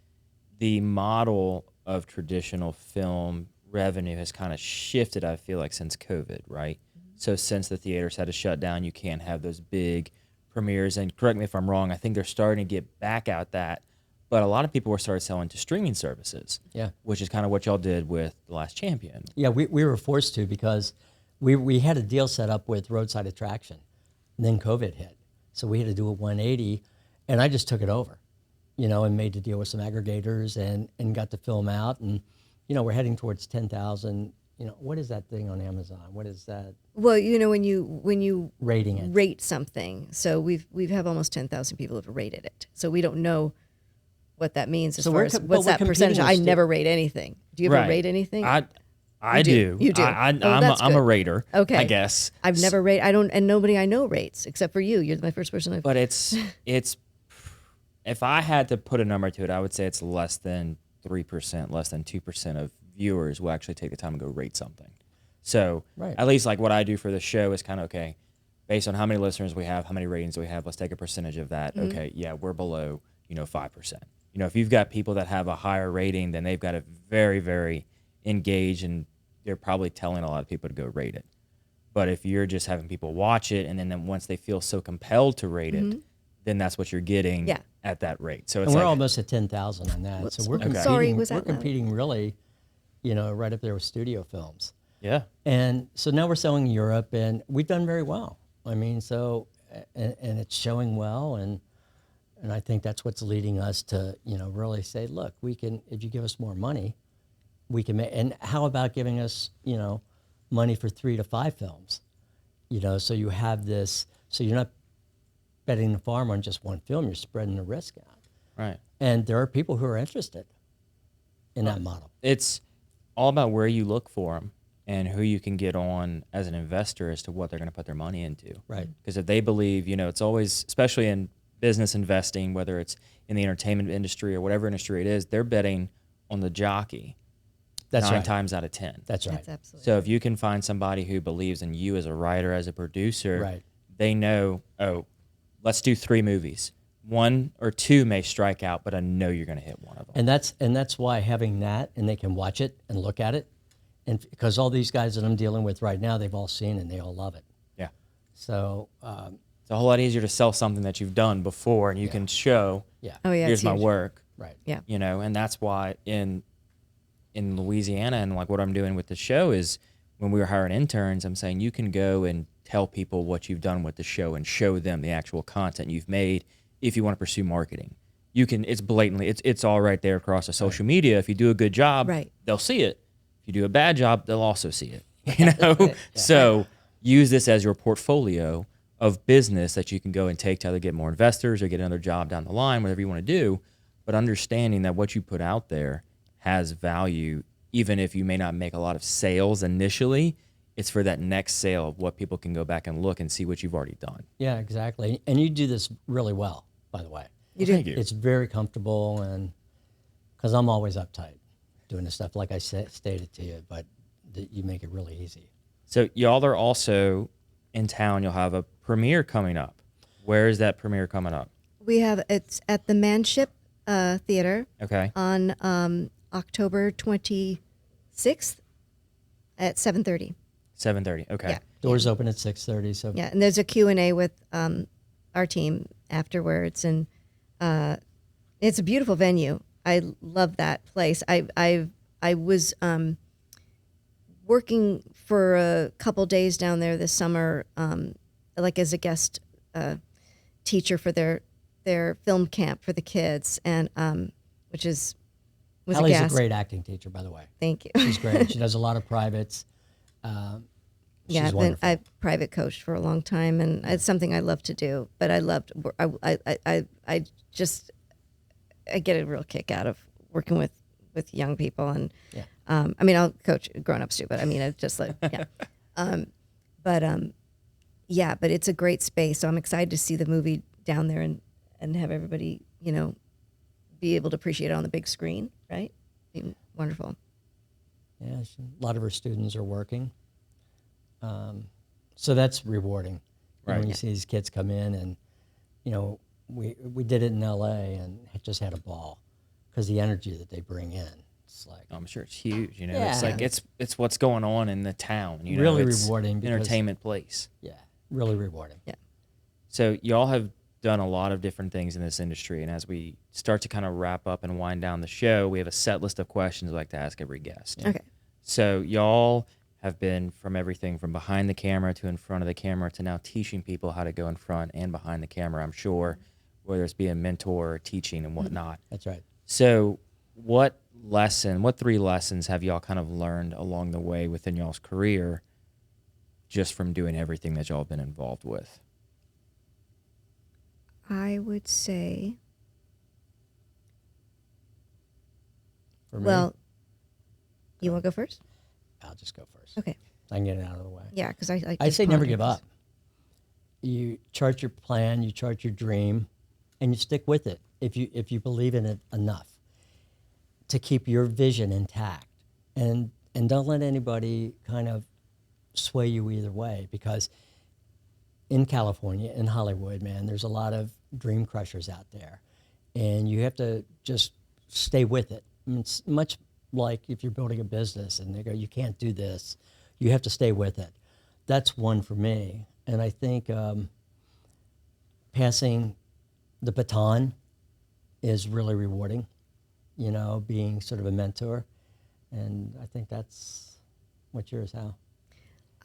the model of traditional film revenue has kind of shifted, I feel like, since COVID, right? So since the theaters had to shut down, you can't have those big premieres. And correct me if I'm wrong, I think they're starting to get back at that. But a lot of people were started selling to streaming services, Yeah. which is kind of what y'all did with The Last Champion. Yeah, we were forced to, because we had a deal set up with Roadside Attraction, and then COVID hit. So we had to do a 180, and I just took it over, and made the deal with some aggregators and got the film out. And, we're heading towards 10,000. What is that thing on Amazon? What is that? Well, when you Rating it. rate something, so we've have almost 10,000 people who've rated it. So we don't know what that means as So far we're as co- but what's we're that percentage. competing I with never rate anything. Do you ever rate anything? I You do. do. You do. I'm that's a good. rater. Okay. I guess. I've never rate. I don't, and nobody I know rates except for you. You're my first person I've. But it's if I had to put a number to it, I would say it's less than 3%, less than 2% of viewers will actually take the time to go rate something. So Right. at least like what I do for the show is kind of, okay, based on how many listeners we have, how many ratings we have, let's take a percentage of that. Mm-hmm. Okay, yeah, we're below, 5%. If you've got people that have a higher rating, then they've got a very, very engaged, and they're probably telling a lot of people to go rate it. But if you're just having people watch it, and then once they feel so compelled to rate it, then that's what you're getting Mm-hmm. Yeah. at that rate. So it's And we're like, almost at 10,000 on that. Whoops. So we're Okay. competing, Sorry, was we're that loud? competing really, right up there with studio films. yeah. And so now we're selling in Europe, and we've done very well. I mean, so, and it's showing well, and I think that's what's leading us to, really say, look, we can, if you give us more money, we can make, and how about giving us, money for 3 to 5 films? So you have this, so you're not betting the farm on just one film, you're spreading the risk out. Right. And there are people who are interested in that model. It's all about where you look for them and who you can get on as an investor as to what they're going to put their money into. Right. Because if they believe, it's always, especially in business investing, whether it's in the entertainment industry or whatever industry it is, they're betting on the jockey That's 9 right. times out of 10. That's right. That's absolutely. So if you can find somebody who believes in you as a writer, as a producer, Right. they know, oh, let's do 3 movies. 1 or 2 may strike out, but I know you're going to hit one of them. And that's why having that, and they can watch it and look at it, and because all these guys that I'm dealing with right now, they've all seen it and they all love it. Yeah. So It's a whole lot easier to sell something that you've done before and you can show, yeah, Oh yeah. here's it's my huge. work, right. Yeah. and that's why in Louisiana, and like what I'm doing with the show is when we were hiring interns, I'm saying you can go and tell people what you've done with the show and show them the actual content you've made if you want to pursue marketing. You can, it's blatantly, it's all right there across the social media. If you do a good job, Right. they'll see it. If you do a bad job, they'll also see it, So use this as your portfolio of business that you can go and take to either get more investors or get another job down the line, whatever you want to do. but understanding that what you put out there has value, even if you may not make a lot of sales initially, it's for that next sale of what people can go back and look and see what you've already done. Yeah, exactly. And you do this really well, by the way. You do. Thank you. It's very comfortable, and because I'm always uptight doing this stuff, like I stated to you, but you make it really easy. So y'all are also in town. You'll have a premiere coming up. Where is that premiere coming up? It's at the Manship Theater Okay. on October 26th at 7:30. 7:30. Okay. Yeah. Doors open at 6:30, so Yeah, and there's a Q&A with our team afterwards, and it's a beautiful venue. I love that place. I was working for a couple days down there this summer, like as a guest teacher for their film camp for the kids, and was Hallie's a gas. a great acting teacher, by the way. Thank you. She's great. She does a lot of privates. She's Yeah, then wonderful. I've private coached for a long time, and it's something I love to do. But I get a real kick out of working with young people, and Yeah. I mean, I'll coach grown-ups too, but I mean, it's just like, yeah. But it's a great space, so I'm excited to see the movie down there and have everybody, be able to appreciate it on the big screen, right? Be wonderful. Yeah, a lot of her students are working. So that's rewarding. Right. When you see these kids come in, and, we did it in LA and just had a ball because the energy that they bring in. It's like I'm sure it's huge. Yeah. It's like it's what's going on in the town. Really it's rewarding because- entertainment place. yeah, really rewarding. Yeah. So y'all have done a lot of different things in this industry, and as we start to kind of wrap up and wind down the show, we have a set list of questions we like to ask every guest. Okay. So y'all have been from everything from behind the camera to in front of the camera to now teaching people how to go in front and behind the camera, I'm sure, whether it's being a mentor or teaching and whatnot. That's right. So what 3 lessons have y'all kind of learned along the way within y'all's career just from doing everything that y'all have been involved with? I would say, For me, well, you want to go first? I'll just go first. Okay. I can get it out of the way. Yeah, because I I say never give up. You chart your plan, you chart your dream, and you stick with it if you believe in it enough to keep your vision intact. And don't let anybody kind of sway you either way, because in California, in Hollywood, man, there's a lot of dream crushers out there. And you have to just stay with it. I mean, it's much like if you're building a business and they go, you can't do this. You have to stay with it. That's one for me. And I think passing the baton is really rewarding, being sort of a mentor. And I think that's what's yours, Hal.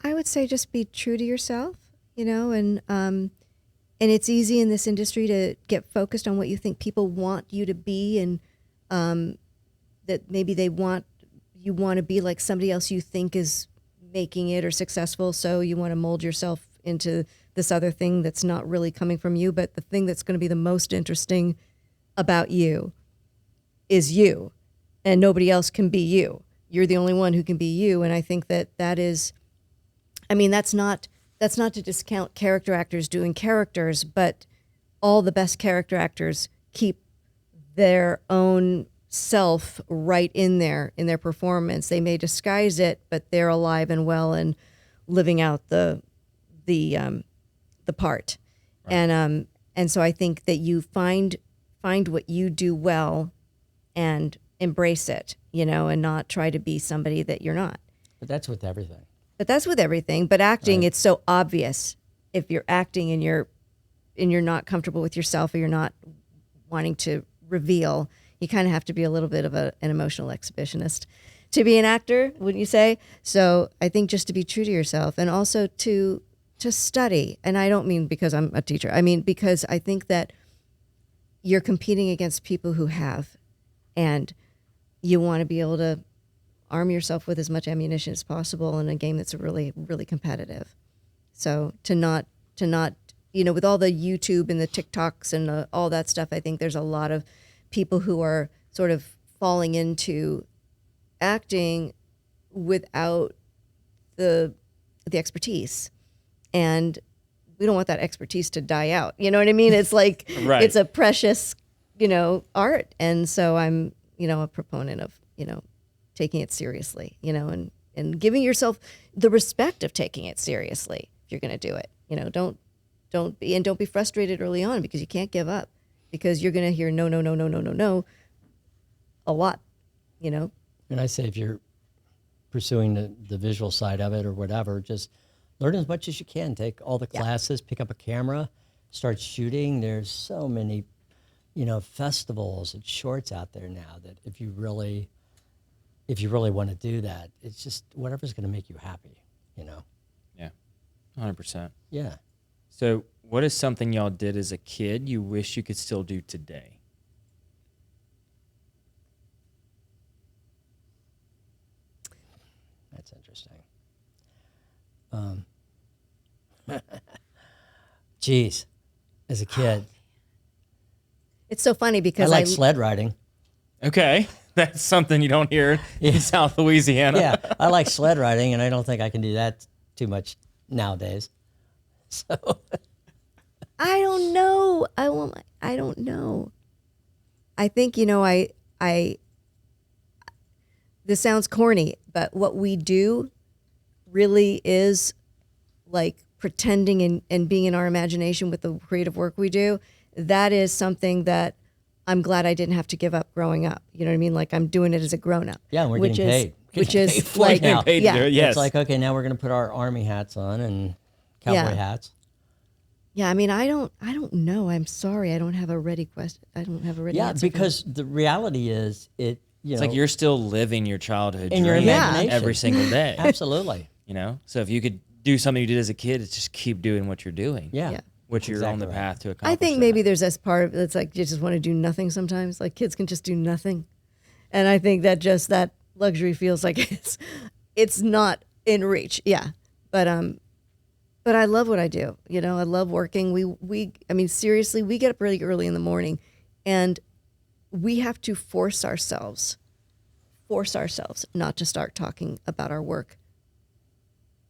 I would say just be true to yourself, and it's easy in this industry to get focused on what you think people want you to be, and that maybe you want to be like somebody else you think is making it or successful, so you want to mold yourself into this other thing that's not really coming from you. But the thing that's going to be the most interesting about you is you, and nobody else can be you. You're the only one who can be you, and I think that is, I mean, that's not to discount character actors doing characters, but all the best character actors keep their own self right in their performance. They may disguise it, but they're alive and well and living out the part. Right. And so I think that you find what you do well and embrace it, and not try to be somebody that you're not. But that's with everything. But acting, Right. It's so obvious. If you're acting and you're not comfortable with yourself, or you're not wanting to reveal, you kind of have to be a little bit of an emotional exhibitionist to be an actor, wouldn't you say? So I think just to be true to yourself, and also to study. And I don't mean because I'm a teacher. I mean because I think that you're competing against people who have, and you want to be able to arm yourself with as much ammunition as possible in a game that's really, really competitive. So to not, with all the YouTube and the TikToks and all that stuff, I think there's a lot of people who are sort of falling into acting without the expertise, and we don't want that expertise to die out. You know what I mean? It's like Right. it's a precious, art, and so I'm, a proponent of, taking it seriously, and giving yourself the respect of taking it seriously if you're going to do it. Don't be frustrated early on because you can't give up, because you're going to hear no a lot, And I say if you're pursuing the visual side of it or whatever, just learn as much as you can. Take all the classes, pick up a camera, start shooting. There's so many, festivals and shorts out there now that if you really want to do that, it's just whatever's going to make you happy, Yeah, 100%. Yeah. So what is something y'all did as a kid you wish you could still do today? That's interesting. Geez, as a kid, It's so funny I because like sled riding. Okay, that's something you don't hear in South Louisiana. Yeah, I like sled riding, and I don't think I can do that too much nowadays. So I don't know. I don't know. I think, this sounds corny, but what we do really is like pretending and being in our imagination with the creative work we do. That is something that I'm glad I didn't have to give up growing up. You know what I mean? Like I'm doing it as a grown up. yeah, and we're which getting paid. Which Getting is paid for it like, now. Paid yeah. to do it, yes. It's like, okay, now we're going to put our army hats on and cowboy Yeah. hats. Yeah, I mean, I don't know. I'm sorry. I don't have a ready question. I don't have a ready Yeah, answer. because the reality is It's like you're still living your childhood in your dream imagination every single day. Absolutely. So if you could do something you did as a kid, it's just keep doing what you're doing. Yeah. Yeah. Which you're on Exactly the right. path to accomplish. I think maybe there's this part of it's like you just want to do nothing sometimes. Like kids can just do nothing. And I think that just that luxury feels like it's not in reach. Yeah. But I love what I do. I love working. I mean seriously, we get up really early in the morning and we have to force ourselves not to start talking about our work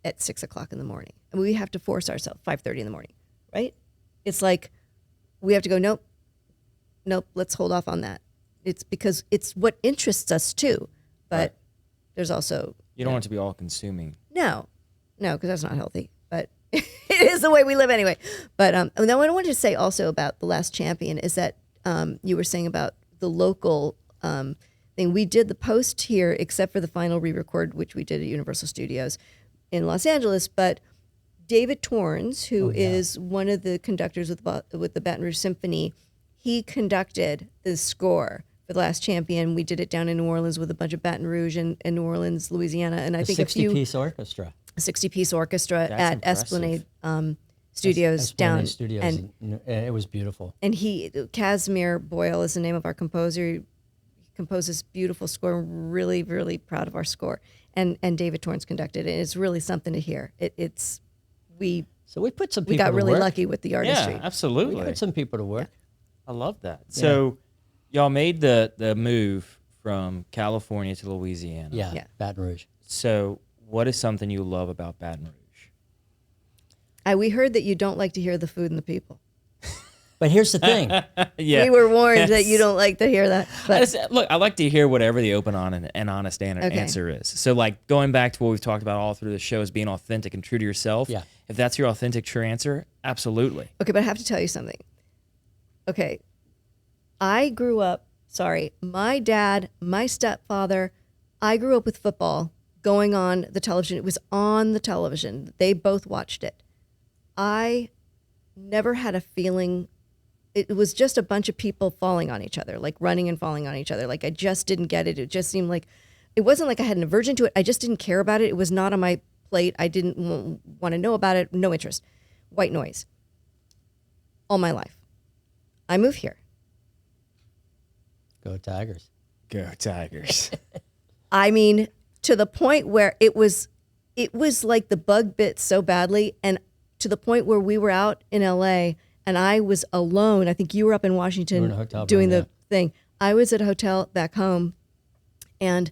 at 6 o'clock in the morning. And we have to force ourselves 5:30 in the morning, right? It's like we have to go, nope, let's hold off on that. It's because it's what interests us too. But Right. there's also you don't want it to be all consuming. no, because that's not healthy. But it is the way we live anyway. But now what I wanted to say also about The Last Champion is that you were saying about the local thing. We did the post here, except for the final re-record, which we did at Universal Studios in Los Angeles. But David Torrens, who is one of the conductors with the Baton Rouge Symphony, he conducted the score for The Last Champion. We did it down in New Orleans with a bunch of Baton Rouge and New Orleans, Louisiana, and I A think a few 60-piece orchestra. 60-piece orchestra That's at impressive. Esplanade Studios Esplanade down. Studios, And it was beautiful. Casimir Boyle is the name of our composer. He composed this beautiful score. I'm really, really proud of our score. And David Torrens conducted it. It's really something to hear. So we put some people We got to really work. lucky with the artistry. Yeah, We absolutely. put some people to work. I love that. So y'all made the move from California to Louisiana. Yeah, Yeah. Baton Rouge. So what is something you love about Baton Rouge? We heard that you don't like to hear the food and the people. But here's the thing. Yeah. We were warned that you don't like to hear that. But I like to hear whatever the open and honest answer is. So like going back to what we've talked about all through the show is being authentic and true to yourself. Yeah. If that's your authentic, true answer, absolutely. okay, but I have to tell you something. Okay. I grew up, my dad, my stepfather, I grew up with football going on the television. It was on the television. They both watched it. I never had a feeling, it was just a bunch of people falling on each other, like running and falling on each other. Like I just didn't get it. It just seemed like, it wasn't like I had an aversion to it. I just didn't care about it. It was not on my plate. I didn't want to know about it. No interest. White noise. All my life. I moved here. Go Tigers. Go Tigers. I mean, to the point where it was like the bug bit so badly, and to the point where we were out in LA and I was alone. I think you were up in Washington We were in a hotel room, doing yeah. the thing. I was at a hotel back home, and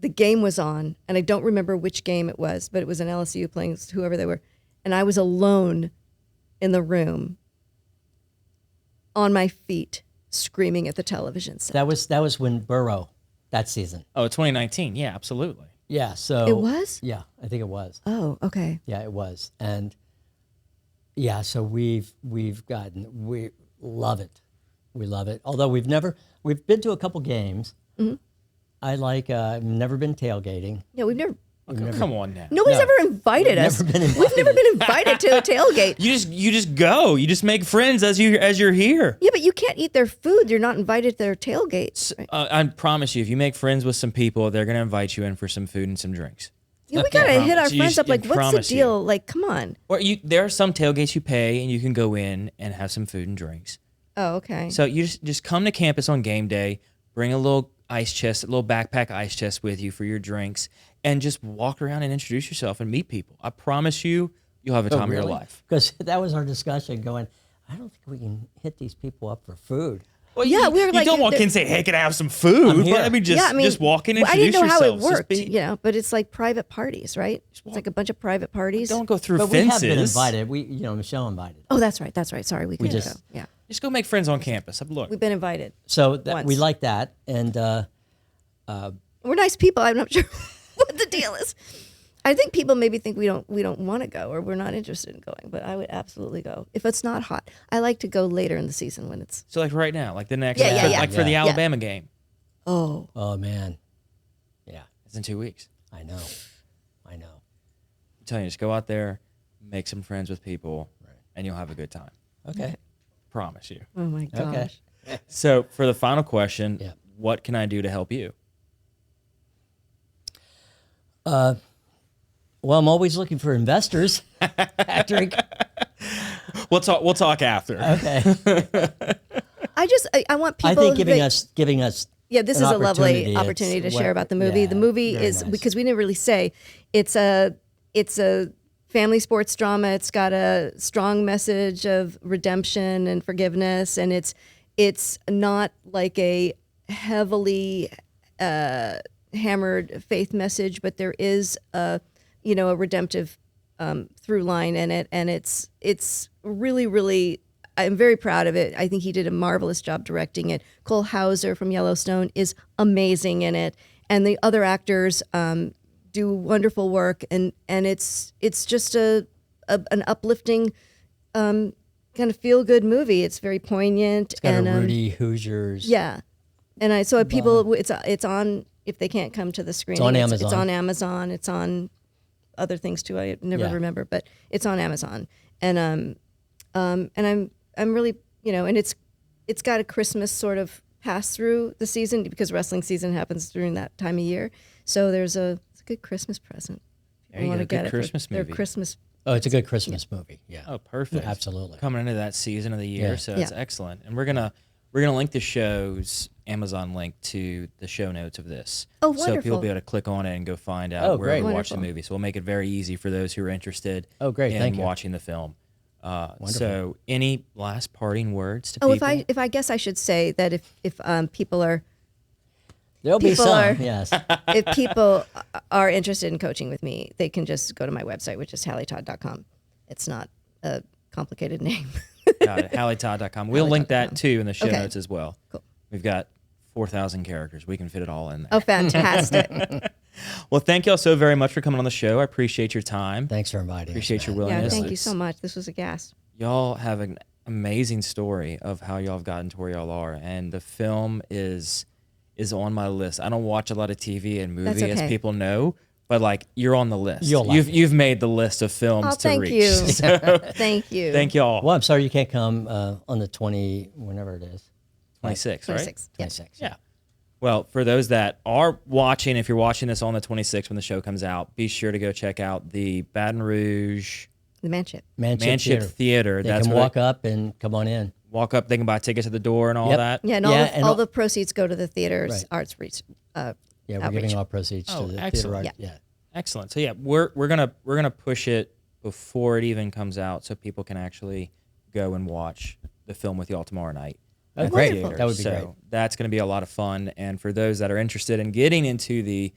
the game was on, and I don't remember which game it was, but it was an LSU playing whoever they were, and I was alone in the room on my feet screaming at the television set. That was when Burrow, that season. Oh, 2019. Yeah, absolutely. Yeah, so It was? Yeah, I think it was. Oh, okay. Yeah, it was. And yeah, so we love it. We love it. Although we've been to a couple games. Mm-hmm. I've never been tailgating. Yeah, we've never. Come on now. Nobody's ever invited us. We've never been invited to a tailgate. You just go. You just make friends as you're here. Yeah, but you can't eat their food. You're not invited to their tailgates. Right? I promise you, if you make friends with some people, they're gonna invite you in for some food and some drinks. Yeah, we gotta hit our You friends just- up. Like, I what's the promise you. deal? Like, come on. Or there are some tailgates you pay and you can go in and have some food and drinks. Oh, okay. So you just come to campus on game day, bring a little ice chest, a little backpack ice chest with you for your drinks, and just walk around and introduce yourself and meet people. I promise you'll have a time of your life. Because that was our discussion going, I don't think we can hit these people up for food. Well, Yeah, we were you like- don't walk in and say, "Hey, can I have some food?" I'm here. Well, I mean, just walk in and I didn't introduce know how it yourselves. Just worked. But it's like private parties, right? It's like a bunch of private parties. Don't go through But fences. we have been invited. Michelle invited. Oh, that's right. That's right. Sorry, we couldn't just- go. Yeah, Just go make friends on campus. Look, we've been invited. So Once. we like that. And We're nice people. I'm not sure what the deal is. I think people maybe think we don't want to go or we're not interested in going, but I would absolutely go if it's not hot. I like to go later in the season when it's. so like right now, like the next, Yeah, yeah. for the Yeah. Alabama game, Oh, oh man, yeah, it's in 2 weeks. I know. I'm telling you, just go out there, make some friends with people, and you'll have a good time. Okay. Promise you. oh my gosh. Okay. So for the final question, Yeah. what can I do to help you? Well, I'm always looking for investors, Patrick. We'll talk after. Okay. I want people. I think giving that- us. Yeah, this an is a lovely opportunity. opportunity to It's share about the movie. yeah, The movie very is nice. because we didn't really say it's a family sports drama. It's got a strong message of redemption and forgiveness, and it's not like a heavily hammered faith message, but there is a redemptive through line in it, and it's really. I'm very proud of it. I think he did a marvelous job directing it. Cole Hauser from Yellowstone is amazing in it, and the other actors do wonderful work. And it's just an uplifting kind of feel good movie. It's very poignant. It's got and a Rudy Hoosiers. yeah, and so people it's on if they can't come to the screening. on It's Amazon. on Amazon. It's on other things too. I never Yeah. remember, but it's on Amazon. And I'm really, and it's got a Christmas sort of pass through the season because wrestling season happens during that time of year. So it's a good Christmas present. There you wanna go, good get it for Christmas their movie. Christmas. Oh, it's a good Christmas movie. Yeah. Oh, perfect. Absolutely. Coming into that season of the year, Yeah. so it's Yeah. excellent. And we're gonna link the show's Amazon link to the show notes of this. Oh, So people wonderful. will be able to click on it and go find out Oh, where great. to watch the Wonderful. movie. So we'll make it very easy for those who are interested Oh, great. in Thank you. watching the film. So any last parting words to Oh, people? if I guess I should say that if people are There'll be People some. are- Yes. if people are interested in coaching with me, they can just go to my website, which is HallieTodd.com. It's not a complicated name. Got it. HallieTodd.com. We'll link that too in the show Okay. notes as well. Cool. We've got 4,000 characters. We can fit it all in there. Oh, fantastic. Well, thank y'all so very much for coming on the show. I appreciate your time. Thanks for inviting us. Appreciate your man. Yeah, willingness. thank you It's- so much. This was a gas. Y'all have an amazing story of how y'all have gotten to where y'all are, and the film is on my list. I don't watch a lot of TV and movie, That's as okay. people know, but like you're on the list. You'll like it. You've made the list of films Oh, to thank reach. you. So, Thank you. thank y'all. Well, I'm sorry you can't come on the 20, whenever it is. 26, right? 26. Yeah. 26. Yeah. Well, for those that are watching, if you're watching this on the 26th when the show comes out, be sure to go check out the Baton Rouge The Manship. Manship Theater. They That's can where walk up and come on in. walk up. They can buy tickets at the door and all Yep. that. Yeah, and Yeah, all the proceeds go to the theater's Right. arts reach. Yeah, we're Outreach. giving all proceeds Oh, to the excellent. theater. Yeah. Excellent. So yeah, we're gonna push it before it even comes out, so people can actually go and watch the film with y'all tomorrow night. Oh, at the great. theater. That would be so great. that's going to be a lot of fun. And for those that are interested in getting into the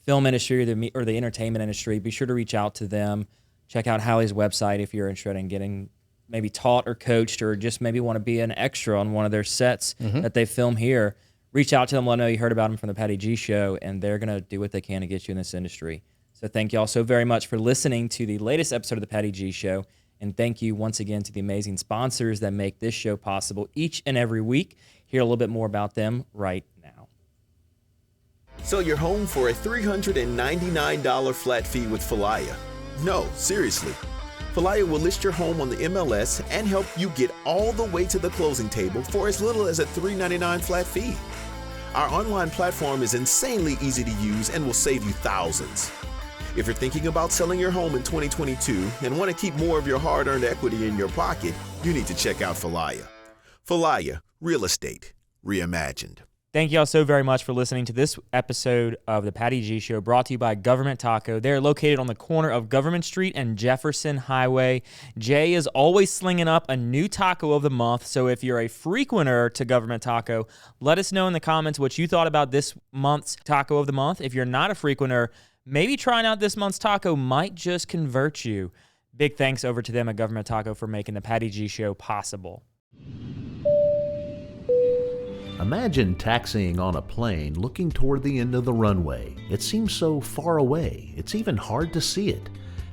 film industry or the entertainment industry, be sure to reach out to them. Check out Hallie's website if you're interested in getting maybe taught or coached, or just maybe want to be an extra on one of their sets that they film here. Reach out to them. Let them know you heard about them from the Patty G Show, and they're going to do what they can to get you in this industry. So thank you all so very much for listening to the latest episode of the Patty G Show. And thank you once again to the amazing sponsors that make this show possible each and every week. Hear a little bit more about them right now. Sell your home for a $399 flat fee with Falaya. No, seriously. Falaya will list your home on the MLS and help you get all the way to the closing table for as little as a $399 flat fee. Our online platform is insanely easy to use and will save you thousands. If you're thinking about selling your home in 2022 and want to keep more of your hard-earned equity in your pocket, you need to check out Falaya. Falaya, real estate reimagined. Thank you all so very much for listening to this episode of the Patty G Show, brought to you by Government Taco. They're located on the corner of Government Street and Jefferson Highway. Jay is always slinging up a new taco of the month, so if you're a frequenter to Government Taco, let us know in the comments what you thought about this month's taco of the month. If you're not a frequenter, maybe trying out this month's taco might just convert you. Big thanks over to them at Government Taco for making the Patty G Show possible. Imagine taxiing on a plane looking toward the end of the runway. It seems so far away, it's even hard to see it.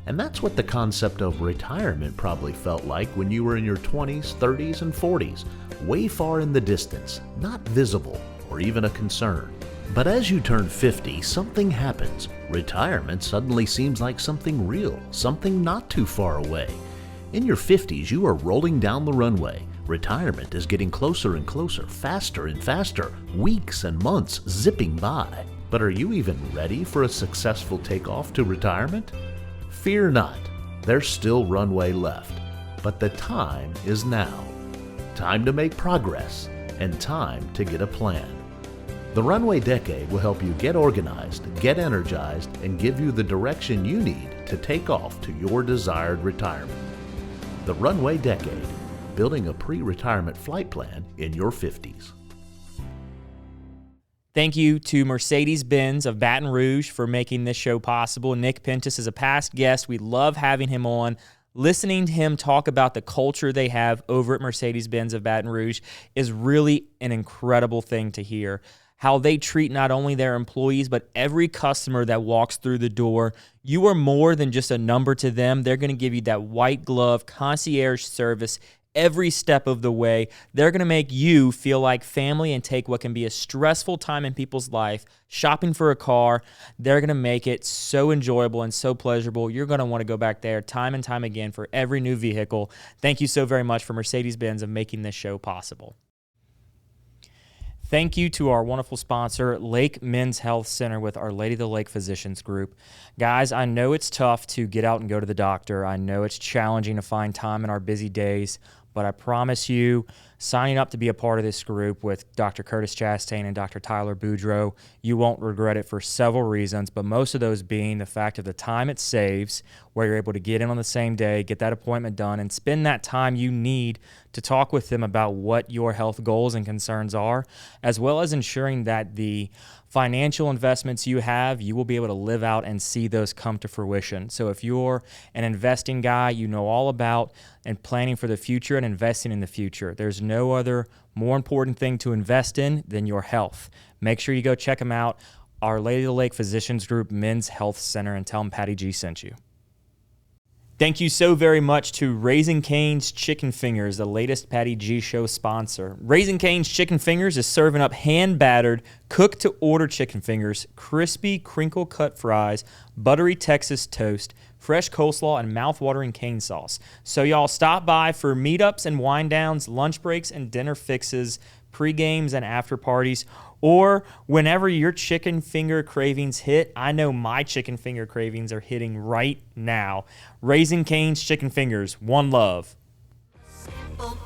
And that's what the concept of retirement probably felt like when you were in your 20s, 30s, and 40s, way far in the distance, not visible or even a concern. But as you turn 50, something happens. Retirement suddenly seems like something real, something not too far away. In your 50s, you are rolling down the runway. Retirement is getting closer and closer, faster and faster, weeks and months zipping by. But are you even ready for a successful takeoff to retirement? Fear not, there's still runway left. But the time is now. Time to make progress and time to get a plan. The Runway Decade will help you get organized, get energized, and give you the direction you need to take off to your desired retirement. The Runway Decade, building a pre-retirement flight plan in your 50s. Thank you to Mercedes-Benz of Baton Rouge for making this show possible. Nick Pentis is a past guest. We love having him on. Listening to him talk about the culture they have over at Mercedes-Benz of Baton Rouge is really an incredible thing to hear. How they treat not only their employees, but every customer that walks through the door. You are more than just a number to them. They're going to give you that white glove concierge service every step of the way. They're going to make you feel like family and take what can be a stressful time in people's life, shopping for a car. They're going to make it so enjoyable and so pleasurable. You're going to want to go back there time and time again for every new vehicle. Thank you so very much for Mercedes-Benz of making this show possible. Thank you to our wonderful sponsor, Lake Men's Health Center with Our Lady of the Lake Physicians Group. Guys, I know it's tough to get out and go to the doctor. I know it's challenging to find time in our busy days, but I promise you, signing up to be a part of this group with Dr. Curtis Chastain and Dr. Tyler Boudreau, you won't regret it for several reasons, but most of those being the fact of the time it saves, where you're able to get in on the same day, get that appointment done, and spend that time you need to talk with them about what your health goals and concerns are, as well as ensuring that the financial investments you have, you will be able to live out and see those come to fruition. So if you're an investing guy, you know all about and planning for the future and investing in the future. There's no other more important thing to invest in than your health. Make sure you go check them out, Our Lady of the Lake Physicians Group Men's Health Center, and tell them Patty G sent you. Thank you so very much to Raising Cane's Chicken Fingers, the latest Patty G Show sponsor. Raising Cane's Chicken Fingers is serving up hand-battered, cooked-to-order chicken fingers, crispy, crinkle-cut fries, buttery Texas toast, fresh coleslaw, and mouth-watering cane sauce. So y'all stop by for meetups and wind-downs, lunch breaks and dinner fixes, pre-games and after-parties, or whenever your chicken finger cravings hit. I know my chicken finger cravings are hitting right now. Raising Cane's Chicken Fingers, one love. Simple